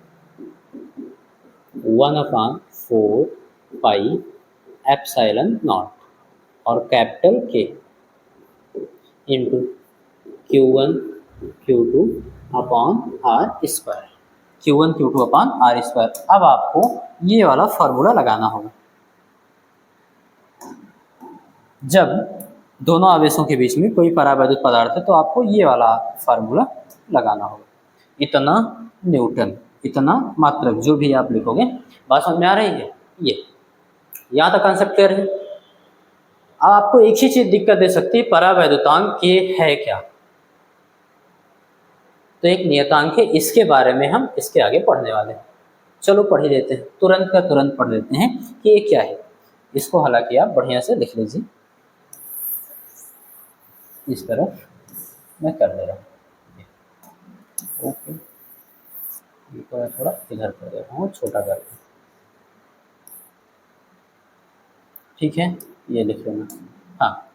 1/4 pi epsilon naught और capital K into Q1 Q2 upon R square. Q1 Q2 upon R square. अब आपको ये वाला फॉर्मूला लगाना होगा। जब दोनों आवेशों के बीच में कोई परावैद्युत पदार्थ है तो आपको ये वाला फार्मूला लगाना होगा। इतना न्यूटन, इतना मात्रक, जो भी आप लिखोगे। बात समझ में आ रही है? ये यहाँ तक कंसेप्ट क्लियर है। अब आपको एक ही चीज दिक्कत दे सकती है, परावैद्युतांक ये है क्या? तो एक नियतांक है, इसके बारे में हम इसके आगे पढ़ने वाले हैं। चलो पढ़ ही लेते हैं, तुरंत का तुरंत पढ़ लेते हैं कि ये क्या है। इसको हालांकि आप बढ़िया से लिख लीजिए, इस तरफ मैं कर दे रहा हूँ। ओके, ये थोड़ा इधर कर दे रहा हूँ, छोटा कर दे। ठीक है, ये लिख लेना। हाँ,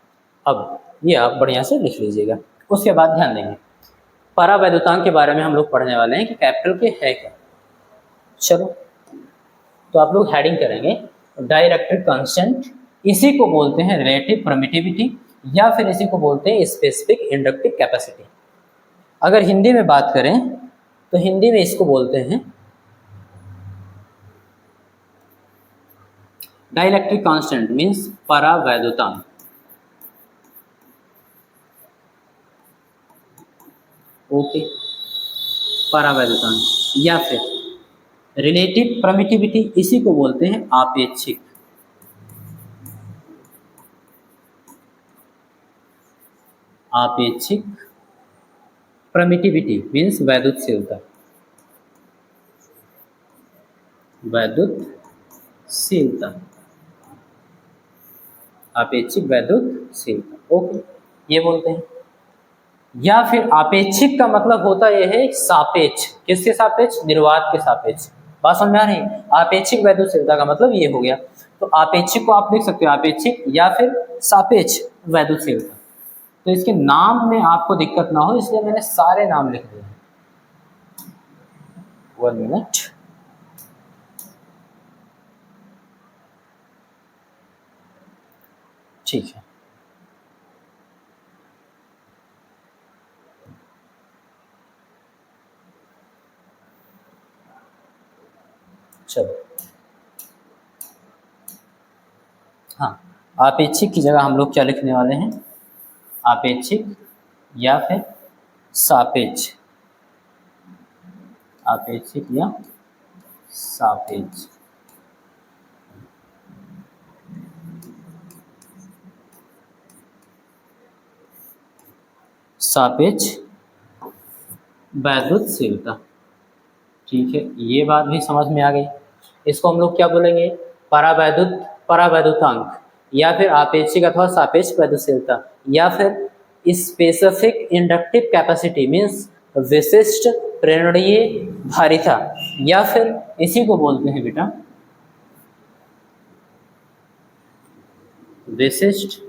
अब ये आप बढ़िया से लिख लीजिएगा। उसके बाद ध्यान देंगे, परावैद्युतांक के बारे में हम लोग पढ़ने वाले हैं कि कैपिटल के है क्या। चलो, तो आप लोग हेडिंग करेंगे डाइलेक्ट्रिक कांस्टेंट, इसी को बोलते हैं रिलेटिव परमिटिविटी या फिर इसी को बोलते हैं स्पेसिफिक इंडक्टिव कैपेसिटी। अगर हिंदी में बात करें तो हिंदी में इसको बोलते हैं डाइलेक्ट्रिक कांस्टेंट, मीन्स परावैद्युतांक। ओके, परावैद्युतांक या फिर रिलेटिव परमिटिविटी, इसी को बोलते हैं आपेक्षिक, आपेक्षिक परमिटिविटी मीन्स वैद्युतशीलता, वैद्युतशीलता, आपेक्षिक वैद्युतशीलता। ओके, ये बोलते हैं। या फिर आपेक्षिक का मतलब होता यह है सापेक्ष। किसके सापेक्ष? निर्वात के सापेक्ष। बात समझ में आ रही है? आपेक्षिक वैद्युतशीलता का मतलब ये हो गया। तो आपेक्षिक को आप लिख सकते हो आपेक्षिक या फिर सापेक्ष वैद्युतशीलता। तो इसके नाम में आपको दिक्कत ना हो इसलिए मैंने सारे नाम लिख दिए। 1 मिनट। ठीक है, चलो, हाँ, आपेक्षिक की जगह हम लोग क्या लिखने वाले हैं? आपेक्षिक या फिर सापेक्ष, आपेक्षिक या सापेक्ष। सापेक्ष वैद्युतशीलता, ठीक है, ये बात भी समझ में आ गई। इसको हम लोग क्या बोलेंगे? परावैद्युत, परावैद्युतांक, या फिर आपेक्षिक अथवा सापेक्ष वैद्युतशीलता, या फिर स्पेसिफिक इंडक्टिव कैपेसिटी मीन्स विशिष्ट प्रेरणीय धारिता, या फिर इसी को बोलते हैं बेटा विशिष्ट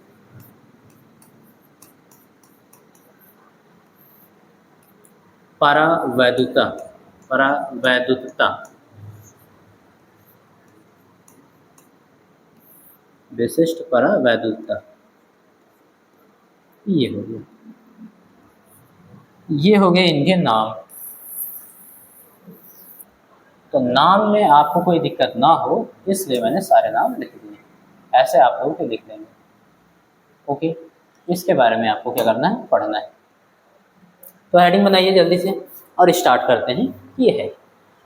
परावैद्युता, परावैद्युतता, विशिष्ट परावैद्युतता। ये हो गया, ये हो गए इनके नाम। तो नाम में आपको कोई दिक्कत ना हो इसलिए मैंने सारे नाम लिख दिए, ऐसे आप लोग को लिख लेंगे। ओके, इसके बारे में आपको क्या करना है? पढ़ना है। तो हेडिंग बनाइए जल्दी से और स्टार्ट करते हैं। ये है,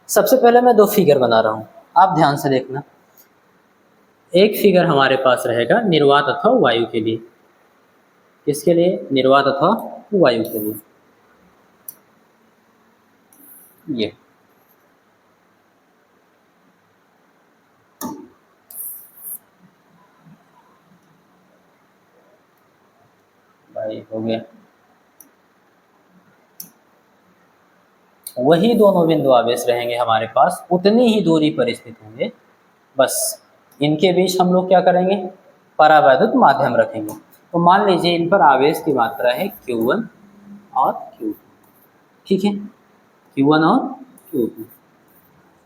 सबसे पहले मैं दो फिगर बना रहा हूँ, आप ध्यान से देखना। एक फिगर हमारे पास रहेगा निर्वात अथवा वायु के लिए। किसके लिए? निर्वात अथवा वायु के लिए। ये भाई हो गया, वही दोनों बिंदु आवेश रहेंगे हमारे पास, उतनी ही दूरी पर स्थित होंगे, बस इनके बीच हम लोग क्या करेंगे? परावैद्युत माध्यम रखेंगे। तो मान लीजिए इन पर आवेश की मात्रा है Q1 और Q2, ठीक है, Q1 और Q2।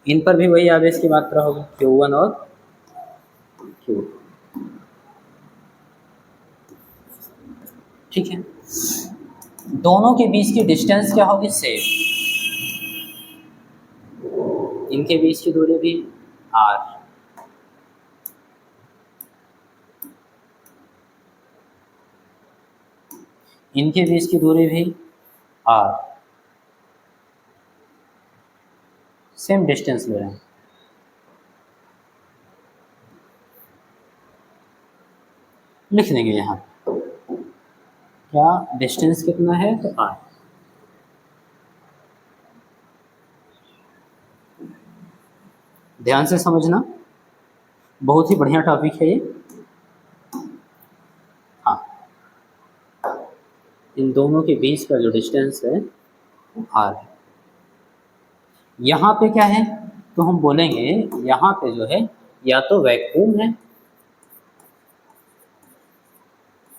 इन पर भी वही आवेश की मात्रा होगी Q1 और Q2, ठीक है। दोनों के बीच की डिस्टेंस क्या होगी? सेम। इनके बीच की दूरी भी R, इनके बीच की दूरी भी R, सेम डिस्टेंस ले रहे हैं। लिख देंगे यहाँ क्या डिस्टेंस कितना है? तो R। ध्यान से समझना, बहुत ही बढ़िया टॉपिक है ये। हाँ, इन दोनों के बीच का जो डिस्टेंस है वो R है। यहाँ पे क्या है? तो हम बोलेंगे यहाँ पे जो है या तो वैक्यूम है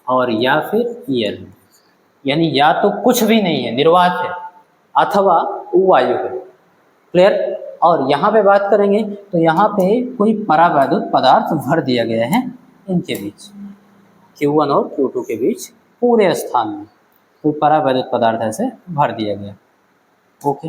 और या फिर ईयर है, यानी या तो कुछ भी नहीं है, निर्वात है, अथवा वायु है। क्लियर? और यहाँ पे बात करेंगे तो यहाँ पे कोई परावैद्युत पदार्थ भर दिया गया है इनके बीच, Q1 और Q2 के बीच पूरे स्थान में कोई परावैद्युत पदार्थ ऐसे भर दिया गया। ओके,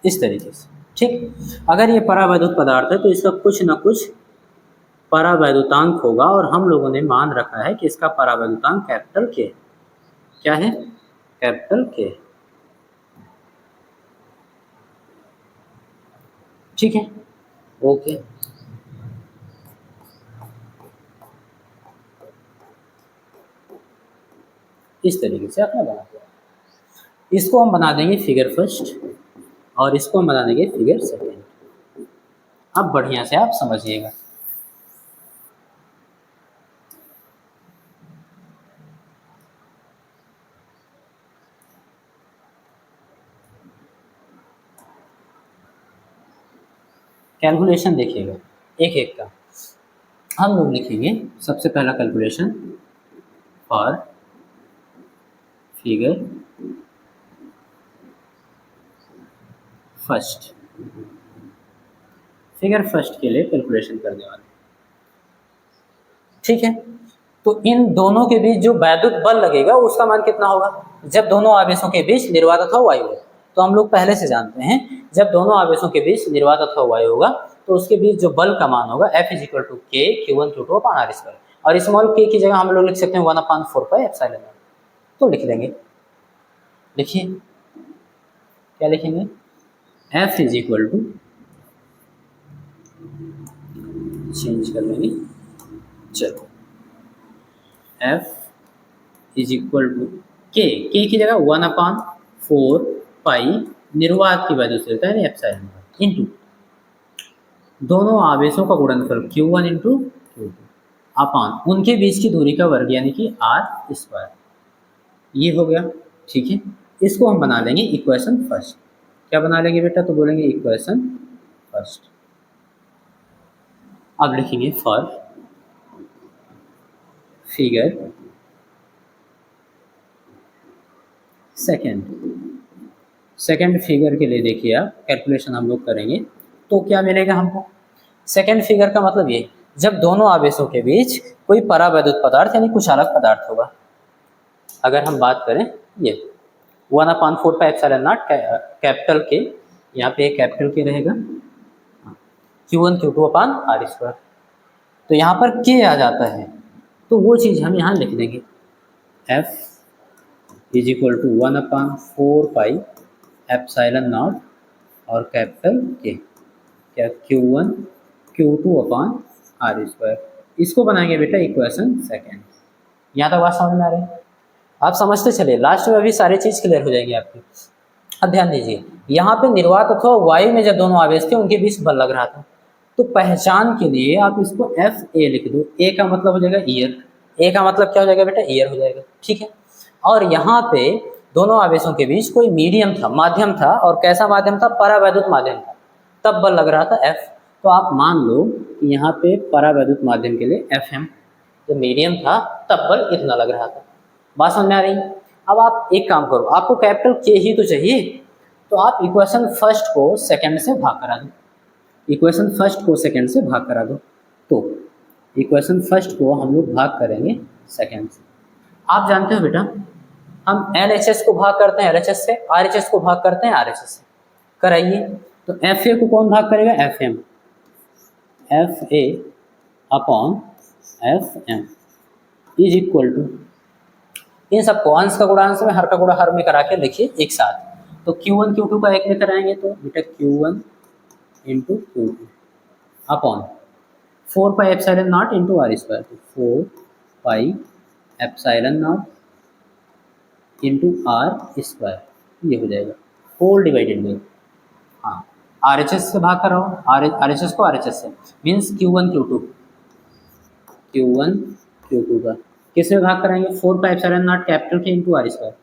इस तरीके से, ठीक। अगर ये परावैद्युत पदार्थ है तो इसका कुछ ना कुछ परावैद्युतांक होगा, और हम लोगों ने मान रखा है कि इसका परावैद्युतांक कैपिटल के। क्या है? कैपिटल के, ठीक है। ओके, इस तरीके से आपने बना दिया। इसको हम बना देंगे फिगर फर्स्ट और इसको हम बना देंगे फिगर सेकेंड। अब बढ़िया से आप समझिएगा। कैलकुलेशन देखिएगा एक एक का। हम लोग लिखेंगे सबसे पहला calculation for figure first. Figure first के लिए कैलकुलेशन करने वाले, ठीक है। तो इन दोनों के बीच जो वैद्युत बल लगेगा उसका मान कितना होगा, जब दोनों आवेशों के बीच निर्वात अथवा वायु है। तो हम लोग पहले से जानते हैं जब दोनों आवेशों के बीच निर्वात अथवा वायु होगा तो उसके बीच जो बल का मान होगा F = K Q1 Q2 अपान R स्क्वायर, और स्मॉल k की जगह हम लोग लिख सकते हैं 1/4πε0। तो लिख लेंगे, लिखिए क्या लिखेंगे, F = चेंज कर लेंगे, चलो F = K की जगह 1/4π निर्वात की वैल्यू से होता है एप्सिलॉन इंटू दोनों आवेशों का गुणनफल Q1 × Q2 अपान उनके बीच की दूरी का वर्ग यानी कि R स्क्वायर। ये हो गया, ठीक है। इसको हम बना लेंगे इक्वेशन फर्स्ट। क्या बना लेंगे बेटा, तो बोलेंगे इक्वेशन फर्स्ट। अब लिखेंगे फॉर फिगर सेकंड फिगर के लिए देखिए आप कैलकुलेशन हम लोग करेंगे तो क्या मिलेगा हमको। सेकंड फिगर का मतलब ये, जब दोनों आवेशों के बीच कोई परावैद्युत पदार्थ यानी कुछ अलग पदार्थ होगा। अगर हम बात करें ये 1/4πε0 कैपिटल के, यहाँ पे कैपिटल के रहेगा, Q1 Q2 अपान R स्क्वायर। तो यहाँ पर K आ जाता है तो वो चीज़ हम यहाँ लिख देंगे F = 1/4πε0 और कैपिटल K क्या Q1 Q2 अपान R स्क्वायर। इसको बनाएंगे बेटा इक्वेशन सेकंड। यहाँ तक बात समझ में आ रही है, आप समझते चलिए, लास्ट में अभी सारी चीज़ क्लियर हो जाएगी आपकी। अब ध्यान दीजिए, यहाँ पे निर्वात अथवा वायु में जब दोनों आवेश थे उनके बीच बल लग रहा था, तो पहचान के लिए आप इसको FA लिख दो। ए का मतलब हो जाएगा ईयर, ए का मतलब क्या हो जाएगा बेटा, ईयर हो जाएगा, ठीक है। और यहाँ पे दोनों आवेशों के बीच कोई मीडियम था, माध्यम था, और कैसा माध्यम था, परावैद्युत माध्यम था, तब बल लग रहा था F। तो आप मान लो कि यहाँ पे परावैद्युत माध्यम के लिए FM, जब मीडियम था तब बल इतना लग रहा था। बात समझ में आ रही। अब आप एक काम करो, आपको कैपिटल K ही तो चाहिए, तो आप इक्वेशन फर्स्ट को सेकंड से भाग करा दो। इक्वेशन फर्स्ट को सेकंड से भाग करा दो, तो इक्वेशन फर्स्ट को हम लोग भाग करेंगे सेकंड से। आप जानते हो बेटा, हम LHS को भाग करते हैं LHS से, RHS को भाग करते हैं RHS से। कराइए, तो FA को कौन भाग करेगा, FM, FA upon FM is equal to, इन सबको अंश का गुणा अंश में, हर का गुणा हर में करा के लिखिए एक साथ। तो Q1 Q2 का एक में कराएंगे तो बेटा Q1 × Q2 upon 4πε0 × R square, तो 4πε0 × R स्क्वायर, ये हो जाएगा होल डिवाइडेड बाई, हाँ RHS से भाग कराओ, RHS को RHS से, मीन्स Q1 Q2 का किस में भाग कराएंगे, 4πε0 capital K × R square,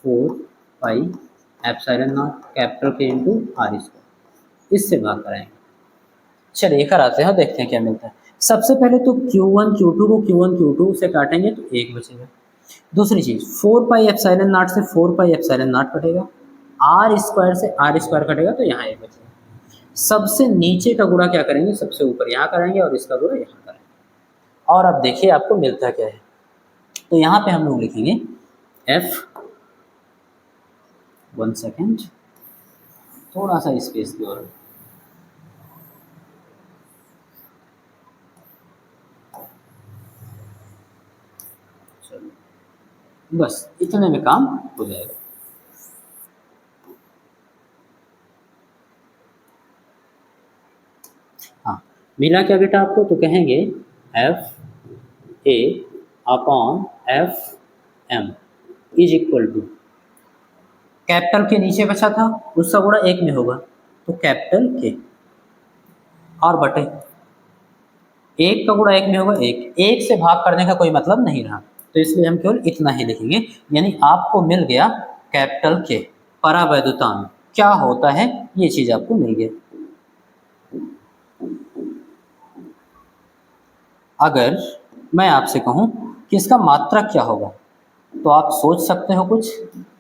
4πε0 capital K × R square, इससे भाग कराएंगे। चलिए कराते हैं, देखते हैं क्या मिलता है। सबसे पहले तो Q1 Q2 को Q1 Q2 से काटेंगे तो 1 बचेगा। दूसरी चीज़ 4πε0 से 4πε0 कटेगा, R स्क्वायर से R स्क्वायर कटेगा तो यहाँ 1 बचेगा। सबसे नीचे का गुणा क्या करेंगे, सबसे ऊपर यहाँ कराएंगे और इसका गुणा यहाँ करेंगे। और अब देखिए आपको मिलता क्या है, तो यहाँ पे हम लोग लिखेंगे F, 1 सेकेंड, थोड़ा सा स्पेस की ओर, बस इतने में काम हो जाएगा। हाँ मिला क्या बेटा आपको, तो कहेंगे FA upon FM is equal to, capital K नीचे बचा था उसका गुणा 1 में होगा तो कैपिटल K, और बटे 1 का गुणा 1 में होगा 1 से भाग करने का कोई मतलब नहीं रहा, तो इसलिए हम केवल इतना ही लिखेंगे। यानी आपको मिल गया कैपिटल K, परावैद्युतांक क्या होता है ये चीज़ आपको मिल गया। अगर मैं आपसे कहूँ कि इसका मात्रक क्या होगा, तो आप सोच सकते हो कुछ,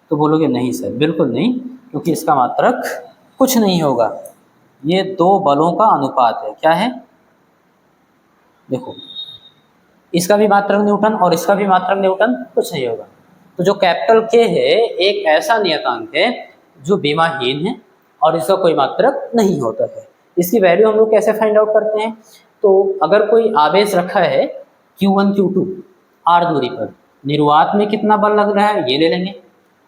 तो बोलोगे नहीं सर बिल्कुल नहीं, क्योंकि इसका मात्रक कुछ नहीं होगा, ये दो बलों का अनुपात है। क्या है, देखो इसका भी मात्रक न्यूटन और इसका भी मात्रक न्यूटन, कुछ नहीं होगा। तो जो कैपिटल के है एक ऐसा नियतांक है जो बीमाहीन है और इसका कोई मात्रक नहीं होता है। इसकी वैल्यू हम लोग कैसे फाइंड आउट करते हैं? तो अगर कोई आवेश रखा है Q1 Q2 r दूरी पर, निर्वात में कितना बल लग रहा है ये ले लेंगे,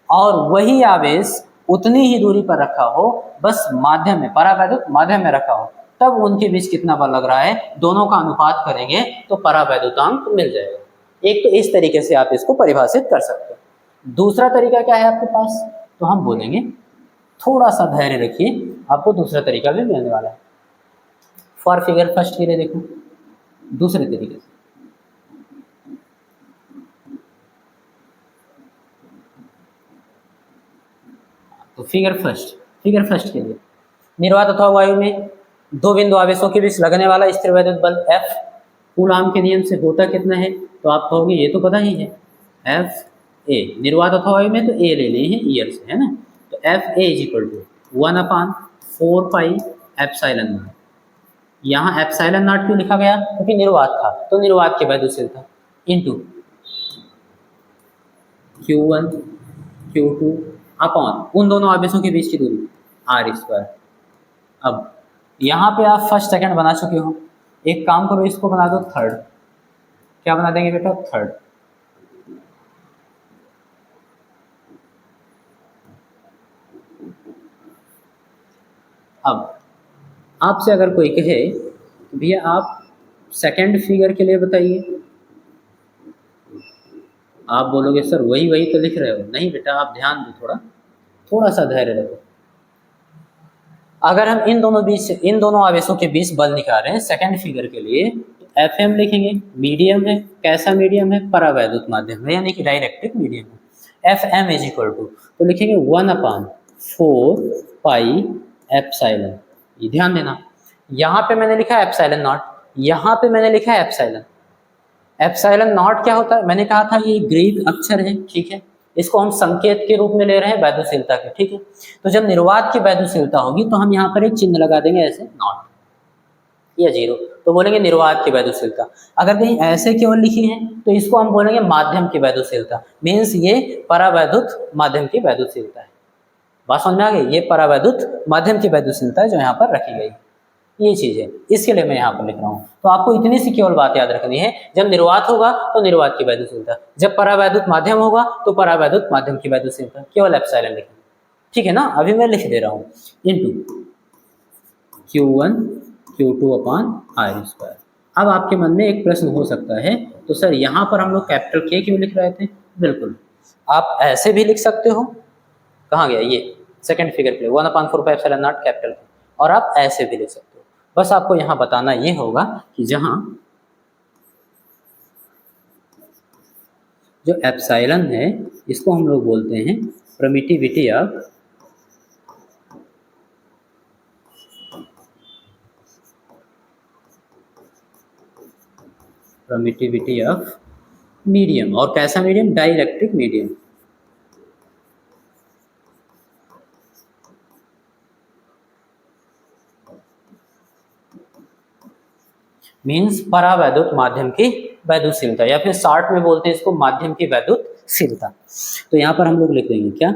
और वही आवेश उतनी ही दूरी पर रखा हो, बस माध्यम में, परावैद्युत माध्यम में रखा हो, तब उनके बीच कितना बल लग रहा है, दोनों का अनुपात करेंगे तो परावैद्युतांक मिल जाएगा। एक तो इस तरीके से आप इसको परिभाषित कर सकते हो। दूसरा तरीका क्या है आपके पास? तो हम बोलेंगे थोड़ा सा धैर्य रखिए, आपको दूसरा तरीका भी मिलने वाला है। फॉर फिगर फर्स्ट के लिए देखो दूसरे तरीके से। तो फिगर फर्स्ट के लिए निर्वात अथवा वायु में दो बिंदु आवेशों के बीच लगने वाला स्थिर वैद्युत बल F कूलाम के नियम से होता कितना है? तो आप कहोगे ये तो पता ही है, F A। निर्वात अथवा वायु में तो A ले लिए हैं ईयर से, है ना। तो F A is equal to 1/4 pi epsilon naught. यहाँ एप्सिलॉन नॉट क्यों लिखा गया? क्योंकि निर्वात था, तो निर्वात की वैद्युशीलता इनटू Q1 Q2 अपॉन उन दोनों आवेशों के बीच की दूरी r²। अब यहाँ पे आप फर्स्ट सेकंड बना चुके हो, एक काम करो इसको बना दो थर्ड। क्या बना देंगे बेटा? थर्ड। अब आपसे अगर कोई कहे भैया आप सेकंड फिगर के लिए बताइए, आप बोलोगे सर वही तो लिख रहे हो। नहीं बेटा, आप ध्यान दो, थोड़ा सा धैर्य रखो। अगर हम इन दोनों आवेशों के बीच बल निकाल रहे हैं सेकंड फिगर के लिए, तो Fm लिखेंगे, मीडियम है। कैसा मीडियम है? परावैद्युत माध्यम है, यानी कि डाइलेक्ट्रिक मीडियम है। Fm इज इक्वल टू, तो लिखेंगे 1/4 पाई एप्सिलॉन। ये ध्यान देना, यहाँ पे मैंने लिखा है एप्सिलॉन नॉट, यहाँ पे मैंने लिखा है एप्सिलॉन। एप्सिलॉन नॉट क्या होता है? मैंने कहा था ये ग्रीक अक्षर है, ठीक है। इसको हम संकेत के रूप में ले रहे हैं वैद्युशीलता के, ठीक है। तो जब निर्वात की वैद्युशीलता होगी तो हम यहाँ पर एक चिन्ह लगा देंगे ऐसे, नॉट या 0, तो बोलेंगे निर्वात की वैद्युशीलता। अगर कहीं ऐसे केवल लिखी है तो इसको हम बोलेंगे माध्यम की वैद्युशीलता, मीन्स ये परावैद्युत माध्यम की वैद्युशीलता है। बात समझ में आ गई? ये परावैद्युत माध्यम की वैद्युशीलता है जो यहाँ पर रखी गई, ये चीज है, इसके लिए मैं यहाँ पर लिख रहा हूँ। तो आपको इतनी सी केवल बात याद रखनी है, जब निर्वात होगा तो निर्वात की वैद्युशीलता, जब परावैद्युत माध्यम होगा तो परावैद्युत माध्यम की वैद्युशीलता, केवल एप्सिलॉन लिखेंगे, ठीक है ना। अभी मैं लिख दे रहा हूँ, into Q1 Q2 upon r²। अब आपके मन में एक प्रश्न हो सकता है, तो सर यहाँ पर हम लोग कैपिटल K क्यों लिख रहे थे? बिल्कुल, आप ऐसे भी लिख सकते हो। कहाँ गया ये सेकंड फिगर के लिए 1/4 पाई एप्सिलॉन नॉट कैपिटल, और आप ऐसे भी लिख सकते हो। बस आपको यहाँ बताना ये होगा कि जहाँ जो एप्सिलॉन है इसको हम लोग बोलते हैं परमिटिविटी ऑफ मीडियम। और कैसा मीडियम? Dielectric medium. मीन्स परावैद्युत माध्यम की वैद्युशीलता, या फिर शॉर्ट में बोलते हैं इसको माध्यम की वैद्युशीलता। तो यहाँ पर हम लोग लिख देंगे क्या?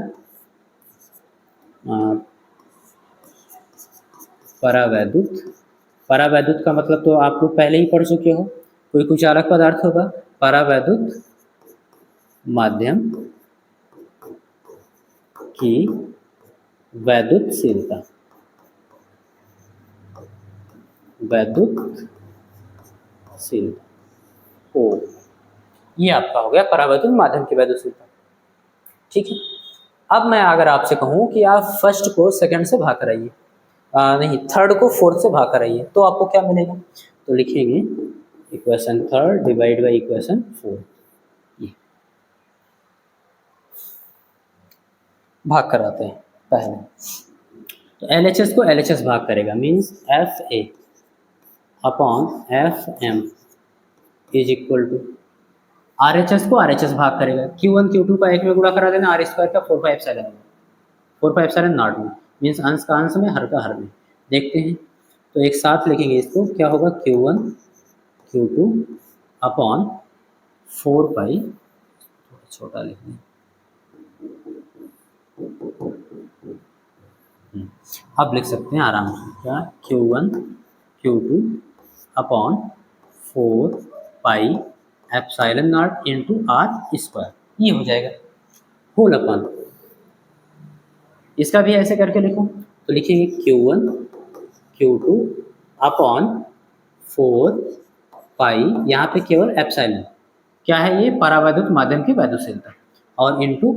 परावैद्युत का मतलब तो आप लोग पहले ही पढ़ चुके हो, कोई कुछ अलग पदार्थ होगा। परावैद्युत माध्यम की वैद्युशीलता, ओ, ये आपका हो गया परावैद्युत माध्यम की वैद्युशीलता, ठीक है। अब मैं अगर आपसे कहूँ कि आप फर्स्ट को सेकंड से भाग कराइए, नहीं थर्ड को फोर्थ से भाग कराइए, तो आपको क्या मिलेगा? तो लिखेंगे equation third divide by equation fourth, ये भाग कराते हैं पहले। तो LHS को LHS भाग करेगा, means FA upon FM is equal to RHS को RHS भाग करेगा, Q1 Q2 का एक में गुणा करा देना, r² का 4 पाई एप्सिलॉन नॉट में, मीन्स अंश का अंश में, हर का हर में। देखते हैं, तो एक साथ लिखेंगे इसको, क्या होगा? Q1 Q2 अपॉन 4 पाई, छोटा लिख दें, अब लिख सकते हैं आराम से क्या, Q1 Q2 upon 4 pi epsilon not into r square, ये हो जाएगा होल अपॉन। इसका भी ऐसे करके लिखो तो लिखेंगे Q1 Q2 अपॉन 4 पाई, यहाँ पे केवल एप्सिलॉन क्या है, ये परावैद्युत माध्यम की वैद्युशीलता, और इंटू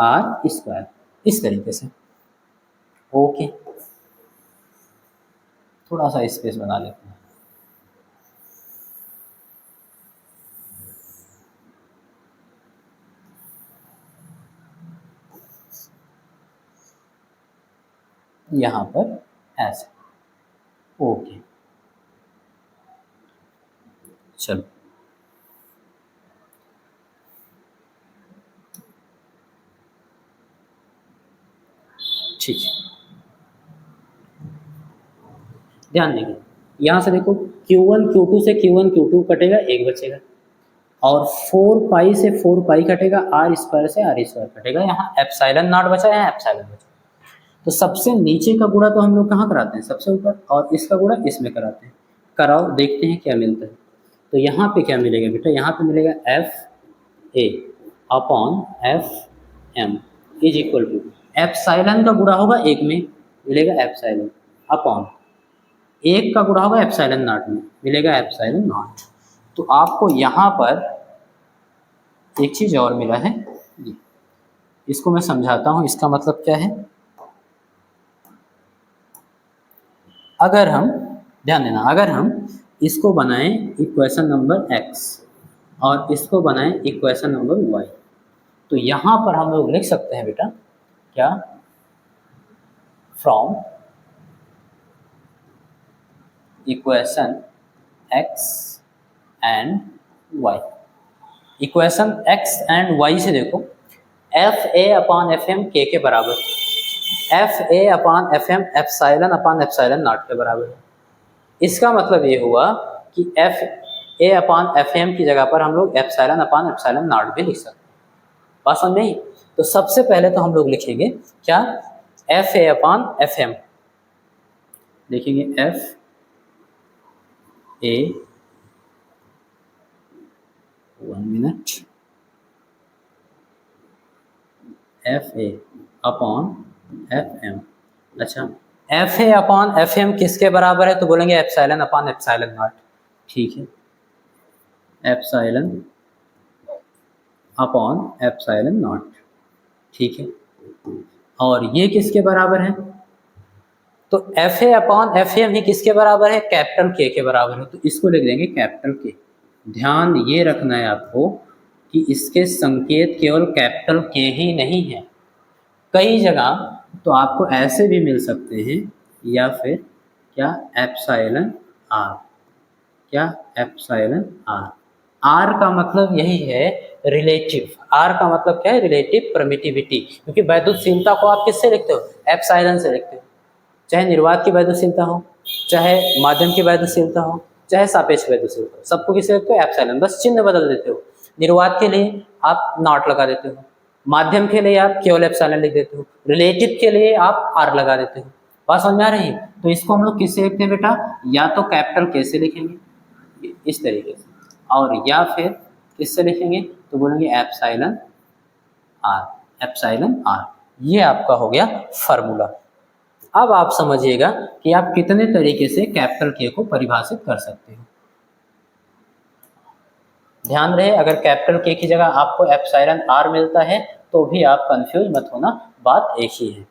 आर स्क्वायर, इस तरीके से। ओके, थोड़ा सा स्पेस बना लेते हैं। यहाँ पर ऐसे, ओके चलो, ठीक है, ध्यान देंगे यहाँ से देखो Q1 Q2 से Q1 Q2 कटेगा, एक बचेगा, और 4 पाई से 4 पाई कटेगा, आर स्क्वायर से आर स्क्वायर कटेगा, यहाँ एप्सिलॉन नॉट बचा, यहाँ एप्सिलॉन बचा। तो सबसे नीचे का गुणा तो हम लोग कहाँ कराते हैं, सबसे ऊपर, और इसका गुणा इसमें कराते हैं, कराओ देखते हैं क्या मिलता है। तो यहाँ पे क्या मिलेगा बेटा, यहाँ पे मिलेगा F A upon F M is equal to, epsilon का गुणा होगा एक में, मिलेगा एप्सिलॉन, अपॉन एक का गुणा होगा एप्सिलॉन नॉट में, मिलेगा एप्सिलॉन नॉट। तो आपको यहाँ पर एक चीज़ और मिला है, ये इसको मैं समझाता हूँ, इसका मतलब क्या है। अगर हम, ध्यान देना, अगर हम इसको बनाएं इक्वेशन नंबर x और इसको बनाएं इक्वेशन नंबर y, तो यहाँ पर हम लोग लिख सकते हैं बेटा क्या, from equation x and y, equation x and y से देखो F A upon F M के बराबर, F A upon F M epsilon upon epsilon naught के बराबर है। इसका मतलब ये हुआ कि F A upon F M की जगह पर हम लोग एप्सिलॉन अपॉन एप्सिलॉन नॉट भी लिख सकते हैं। बात समझ में आई? तो सबसे पहले तो हम लोग लिखेंगे क्या, F A upon F M, लिखेंगे F A, 1 minute, F A upon F M. अच्छा, F A upon F M किसके बराबर है, तो बोलेंगे एप्सिलॉन अपॉन एप्सिलॉन नॉट, ठीक है, एप्सिलॉन अपॉन एप्सिलॉन नॉट, ठीक है। और ये किसके बराबर है, तो F A upon F M ही किसके बराबर है, कैपिटल के बराबर है, तो इसको लिख देंगे कैपिटल के। ध्यान ये रखना है आपको कि इसके संकेत केवल कैपिटल के ही नहीं है, कई जगह तो आपको ऐसे भी मिल सकते हैं, या फिर क्या, एप्सिलॉन आर, क्या, एप्सिलॉन आर। आर का मतलब यही है रिलेटिव, आर का मतलब क्या है, रिलेटिव परमिटिविटी, क्योंकि वैद्युतशीलता को आप किससे लिखते हो, एप्सिलॉन से लिखते हो, चाहे निर्वात की वैद्युतशीलता हो, चाहे माध्यम की वैद्युतशीलता हो, चाहे सापेक्ष वैद्युतशीलता हो, सबको किससे लिखते हो, एप्सिलॉन, बस चिन्ह बदल देते हो। निर्वात के लिए आप नॉट लगा देते हो, माध्यम के लिए आप केवल एप्सिलॉन लिख देते हो, रिलेटिव के लिए आप आर लगा देते हो। बात समझ में आ रही है? तो इसको हम लोग किससे लिखते हैं बेटा, या तो कैपिटल के से लिखेंगे इस तरीके से, और या फिर किससे लिखेंगे, तो बोलेंगे एप्सिलॉन आर, एप्सिलॉन आर। ये आपका हो गया फार्मूला। अब आप समझिएगा कि आप कितने तरीके से कैपिटल के को परिभाषित कर सकते हो। ध्यान रहे, अगर कैपिटल के की जगह आपको एप्सिलॉन आर मिलता है तो भी आप कंफ्यूज मत होना, बात एक ही है,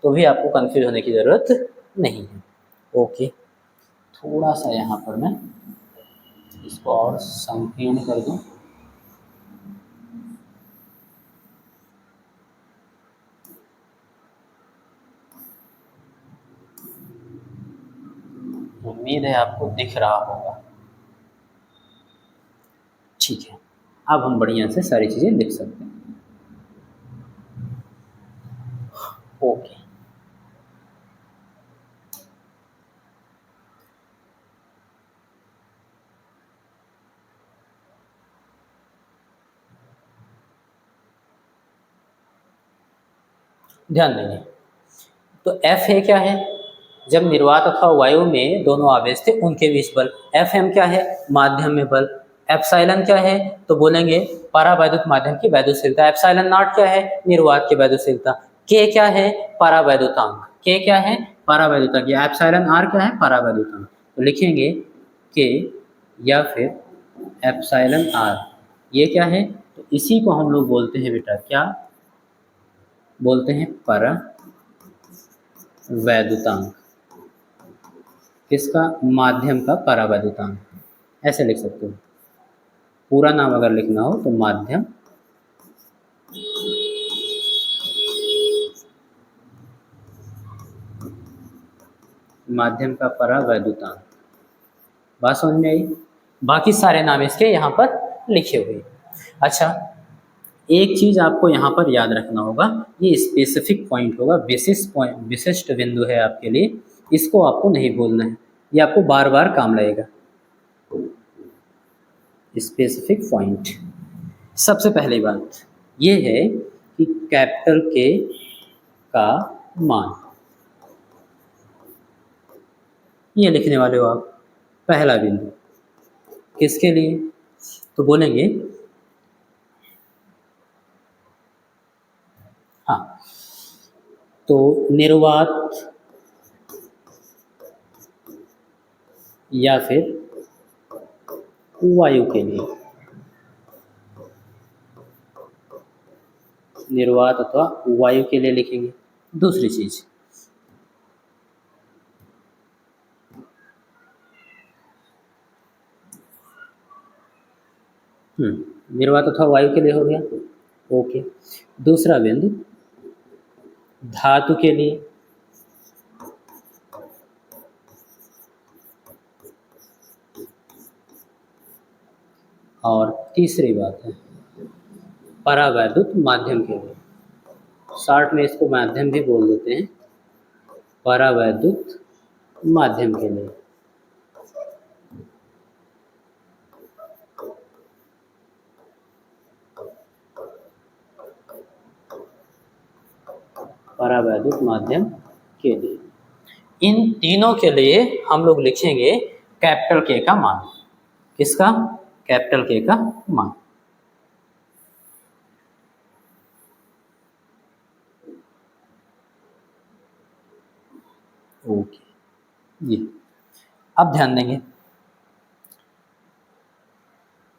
तो भी आपको कंफ्यूज होने की ज़रूरत नहीं है। ओके, थोड़ा सा यहाँ पर मैं इसको और संकीर्ण कर दूँ। उम्मीद है आपको दिख रहा होगा, ठीक है। अब हम बढ़िया से सारी चीज़ें लिख सकते हैं। ओके, ध्यान देंगे। तो एफ है क्या है, जब निर्वात अथवा वायु में दोनों आवेश थे उनके बीच बल। एफ एम क्या है, माध्यम में बल। एप्सिलॉन क्या है, तो बोलेंगे परावैद्युत माध्यम की वैद्युतशीलता। एप्सिलॉन नॉट क्या है, निर्वात की वैद्युतशीलता। के क्या है, परावैद्युतांक। के क्या है, परावैद्युतांक। या एप्सिलॉन आर क्या है, परावैद्युतांक। तो लिखेंगे के या फिर एप्सिलॉन आर, ये क्या है, तो इसी को हम लोग बोलते हैं बेटा, क्या बोलते हैं, परावैद्युतांक। किसका, माध्यम का परावैद्युतांक, ऐसे लिख सकते हो। पूरा नाम अगर लिखना हो तो माध्यम माध्यम का परावैद्युतांक। बात समझ में आई। बाकी सारे नाम इसके यहाँ पर लिखे हुए। अच्छा, एक चीज आपको यहाँ पर याद रखना होगा, ये स्पेसिफिक पॉइंट होगा, विशिष्ट पॉइंट, विशिष्ट बिंदु है आपके लिए, इसको आपको नहीं भूलना है, ये आपको बार बार काम लगेगा। स्पेसिफिक पॉइंट, सबसे पहली बात ये है कि कैपिटल के का मान, ये लिखने वाले हो आप। पहला बिंदु किसके लिए, तो बोलेंगे हाँ, तो निर्वात या फिर वायु के लिए, निर्वात अथवा वायु के लिए लिखेंगे। दूसरी चीज, निर्वात अथवा वायु के लिए हो गया, ओके। दूसरा बिंदु धातु के लिए, और तीसरी बात है परावैद्युत माध्यम के लिए। शॉर्ट में इसको माध्यम भी बोल देते हैं, परावैद्युत माध्यम के लिए। परावैद्युत माध्यम के लिए, इन तीनों के लिए हम लोग लिखेंगे कैपिटल के का मान। किसका, कैपिटल के का मान। ओके, ये अब ध्यान देंगे,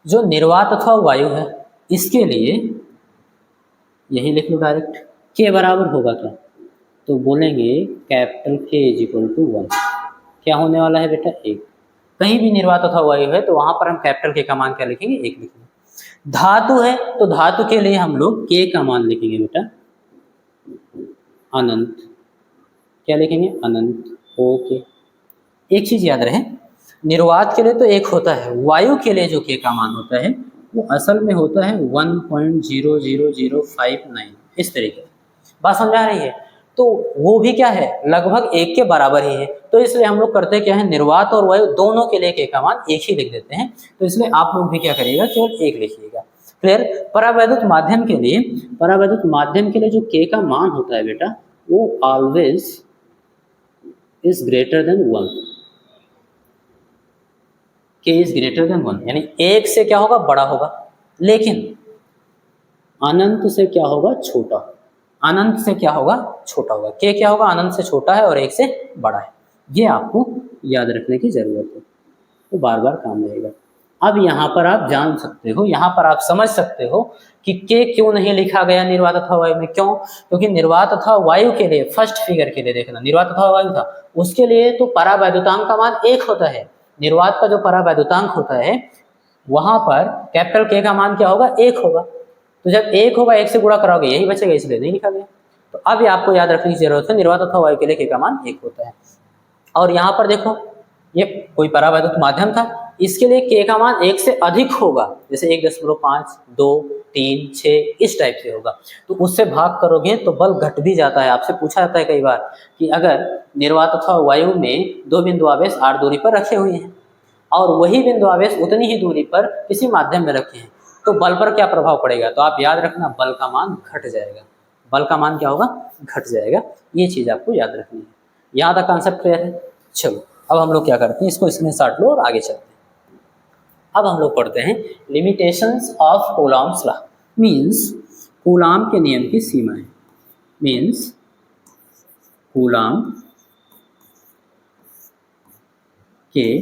जो निर्वात अथवा वायु है इसके लिए यही लिख लो डायरेक्ट, के बराबर होगा क्या, तो बोलेंगे कैपिटल के इज इक्वल टू 1। क्या होने वाला है बेटा, 1। कहीं भी निर्वात अथवा वायु है तो वहां पर हम कैपिटल के का मान क्या लिखेंगे, 1 लिखेंगे। धातु है तो धातु के लिए हम लोग के का मान लिखेंगे बेटा अनंत। क्या लिखेंगे, अनंत। ओके, एक चीज याद रहे, निर्वात के लिए तो 1 होता है, वायु के लिए जो के का मान होता है वो असल में होता है 1.00059, इस तरीके से। बात समझ आ रही है। तो वो भी क्या है, लगभग 1 के बराबर ही है। तो इसलिए हम लोग करते क्या है, निर्वात और वायु दोनों के लिए के का मान 1 ही लिख देते हैं। तो इसलिए आप लोग भी क्या करिएगा, केवल 1 लिखिएगा। क्लियर। परावैद्युत माध्यम के लिए, परावैद्युत माध्यम के लिए जो के का मान होता है बेटा, वो ऑलवेज इज ग्रेटर देन 1। के इज ग्रेटर देन 1, यानी 1 से क्या होगा, बड़ा होगा, लेकिन अनंत से क्या होगा, छोटा। अनंत से क्या होगा, छोटा होगा। के क्या होगा, अनंत से छोटा है और 1 से बड़ा है। ये आपको याद रखने की जरूरत है, तो बार बार काम रहेगा। अब यहाँ पर आप जान सकते हो, यहाँ पर आप समझ सकते हो कि के क्यों नहीं लिखा गया निर्वात अथवा वायु में। क्यों, क्योंकि निर्वात अथवा वायु के लिए, फर्स्ट फिगर के लिए देखना, निर्वात अथवा वायु था, उसके लिए तो परावैद्युतांक का मान 1 होता है। निर्वात का जो परावैद्युतांक होता है वहां पर कैपिटल के का मान क्या होगा, 1 होगा। तो जब 1 होगा, 1 से गुणा कराओगे यही बचेगा, इसलिए नहीं लिखा गया। तो अब आपको याद रखने की जरूरत है, निर्वात अथवा वायु के लिए के का मान 1 होता है। और यहाँ पर देखो, ये कोई परावैद्युत माध्यम था, इसके लिए के का मान 1 से अधिक होगा, जैसे 1.5, 2, 3, 6 इस टाइप से होगा। तो उससे भाग करोगे तो बल घट भी जाता है। आपसे पूछा जाता है कई बार कि अगर निर्वात अथवा वायु में 2 बिंदु आवेश r दूरी पर रखे हुए हैं और वही बिंदु आवेश उतनी ही दूरी पर किसी माध्यम में रखे हैं, तो बल पर क्या प्रभाव पड़ेगा, तो आप याद रखना बल का मान घट जाएगा। बल का मान क्या होगा, घट जाएगा। ये चीज़ आपको याद रखनी है। यहाँ तक कॉन्सेप्ट क्लियर है। चलो अब हम लोग क्या करते हैं, इसको स्क्रीनशॉट लो और आगे चलते हैं। अब हम लोग पढ़ते हैं limitations of Coulomb's law, means Coulomb के नियम की सीमाएं, मीन्स कूलॉम के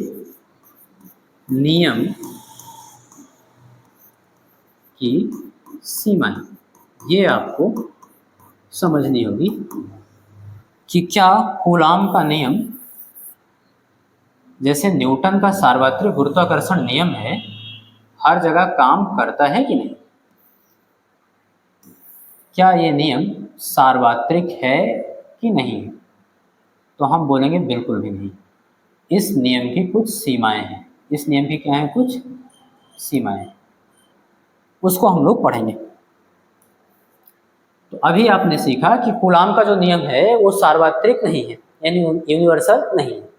नियम की सीमाएं। ये आपको समझनी होगी कि क्या कूलॉम का नियम, जैसे न्यूटन का सार्वत्रिक गुरुत्वाकर्षण नियम है, हर जगह काम करता है कि नहीं? क्या ये नियम सार्वत्रिक है कि नहीं? तो हम बोलेंगे बिल्कुल भी नहीं। इस नियम की कुछ सीमाएं हैं। इस नियम की क्या है? कुछ सीमाएं। उसको हम लोग पढ़ेंगे। तो अभी आपने सीखा कि कूलॉम का जो नियम है वो सार्वत्रिक नहीं है, यानी यूनिवर्सल नहीं है।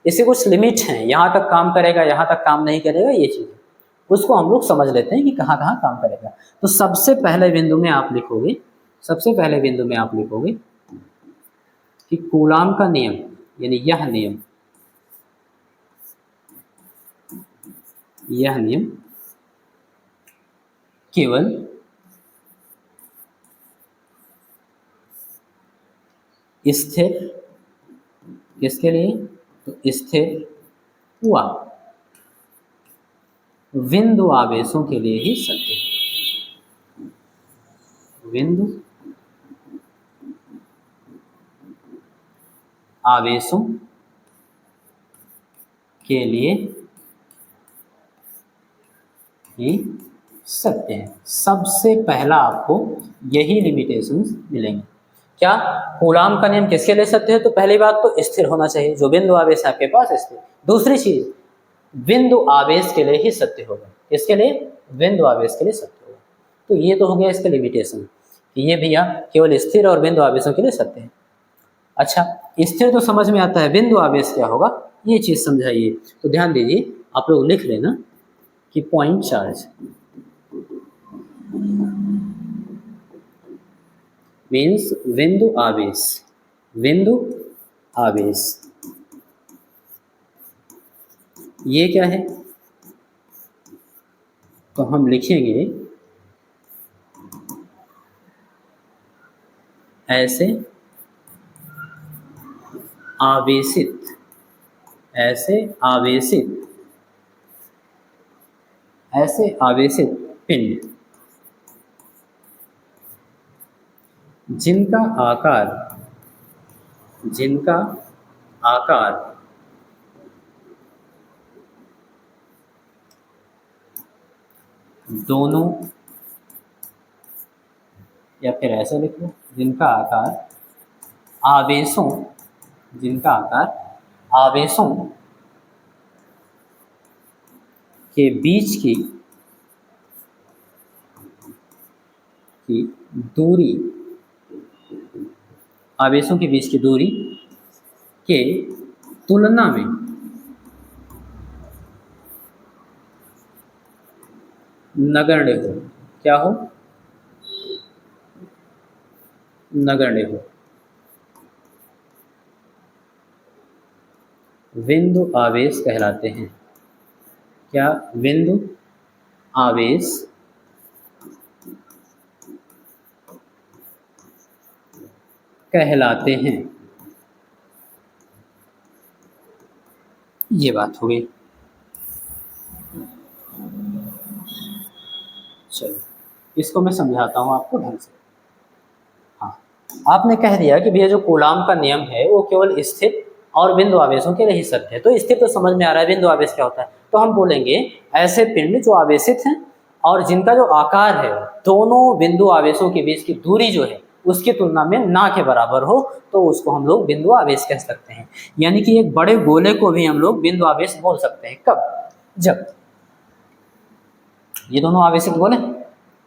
इसके कुछ लिमिट हैं, यहाँ तक काम करेगा, यहाँ तक काम नहीं करेगा, ये चीज़ उसको हम लोग समझ लेते हैं कि कहाँ कहाँ काम करेगा। तो सबसे पहले बिंदु में आप लिखोगे, सबसे पहले बिंदु में आप लिखोगे कि कूलॉम का नियम, यानी यह नियम केवल स्थिर, किसके लिए? तो स्थिर हुआ बिंदु आवेशों के लिए ही सत्य है। बिंदु आवेशों के लिए ही सत्य है। सबसे पहला आपको यही लिमिटेशंस मिलेंगे। क्या कूलॉम का नियम किसके लिए सत्य है? तो पहली बात तो स्थिर होना चाहिए, जो बिंदु आवेश है आपके पास स्थिर। दूसरी चीज, बिंदु आवेश के लिए ही सत्य होगा। किसके लिए? बिंदु आवेश के लिए सत्य होगा। तो ये तो हो गया इसका लिमिटेशन, ये भैया केवल स्थिर और बिंदु आवेशों के लिए सत्य है। अच्छा, स्थिर तो समझ में आता है, बिंदु आवेश क्या होगा ये चीज समझाइए। तो ध्यान दीजिए, आप लोग लिख लेना कि पॉइंट चार्ज मीन्स बिंदु आवेश, बिंदु आवेश ये क्या है? तो हम लिखेंगे ऐसे आवेशित, ऐसे आवेशित, ऐसे आवेशित पिंड जिनका आकार दोनों, या फिर ऐसे लिख लो, जिनका आकार आवेशों, जिनका आकार आवेशों के बीच की दूरी, आवेशों के बीच की दूरी के तुलना में नगण्य हो। क्या हो? नगण्य हो। बिंदु आवेश कहलाते हैं। क्या? बिंदु आवेश कहलाते हैं। ये बात हो गई। चलो इसको मैं समझाता हूँ आपको ढंग से। हाँ, आपने कह दिया कि भैया जो कूलॉम का नियम है वो केवल स्थिर और बिंदु आवेशों के लिए ही सत्य है। तो स्थिर तो समझ में आ रहा है, बिंदु आवेश क्या होता है? तो हम बोलेंगे ऐसे पिंड जो आवेशित हैं और जिनका जो आकार है दोनों बिंदु आवेशों के बीच की दूरी जो है उसकी तुलना में ना के बराबर हो, तो उसको हम लोग बिंदु आवेश कह सकते हैं। यानी कि एक बड़े गोले को भी हम लोग बिंदु आवेश बोल सकते हैं। कब? जब ये दोनों आवेशित गोले,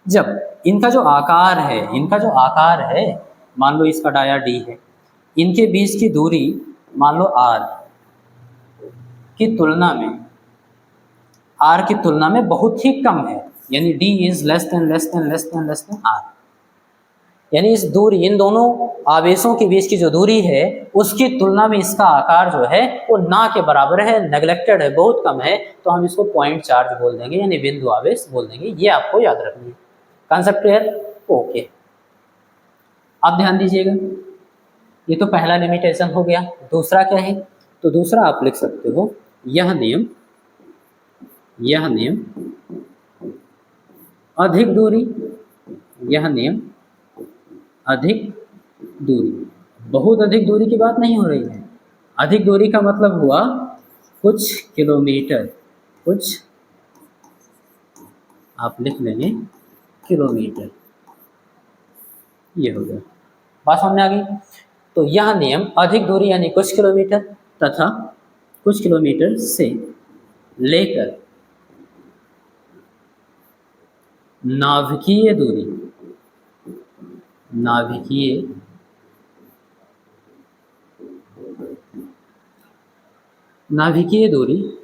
जब इनका जो आकार है, इनका जो आकार है, मान लो इसका डाया d है, इनके बीच की दूरी मान लो r की तुलना में, r की तुलना में बहुत ही कम है, यानी d is less than r। यानी इस दूरी, इन दोनों आवेशों के बीच की जो दूरी है उसकी तुलना में इसका आकार जो है वो ना के बराबर है, नेग्लेक्टेड है, बहुत कम है, तो हम इसको पॉइंट चार्ज बोल देंगे, यानी बिंदु आवेश बोल देंगे। ये आपको याद रखनी है। Concept clear? ओके, अब ध्यान दीजिएगा, ये तो पहला लिमिटेशन हो गया। दूसरा क्या है? तो दूसरा आप लिख सकते हो, यह नियम अधिक दूरी, यह नियम अधिक दूरी, बहुत अधिक दूरी की बात नहीं हो रही है। अधिक दूरी का मतलब हुआ कुछ किलोमीटर, कुछ आप लिख लेंगे किलोमीटर, ये हो गया। बात समझ में आ गई? तो यह नियम अधिक दूरी यानी कुछ किलोमीटर तथा कुछ किलोमीटर से लेकर नाभिकीय दूरी,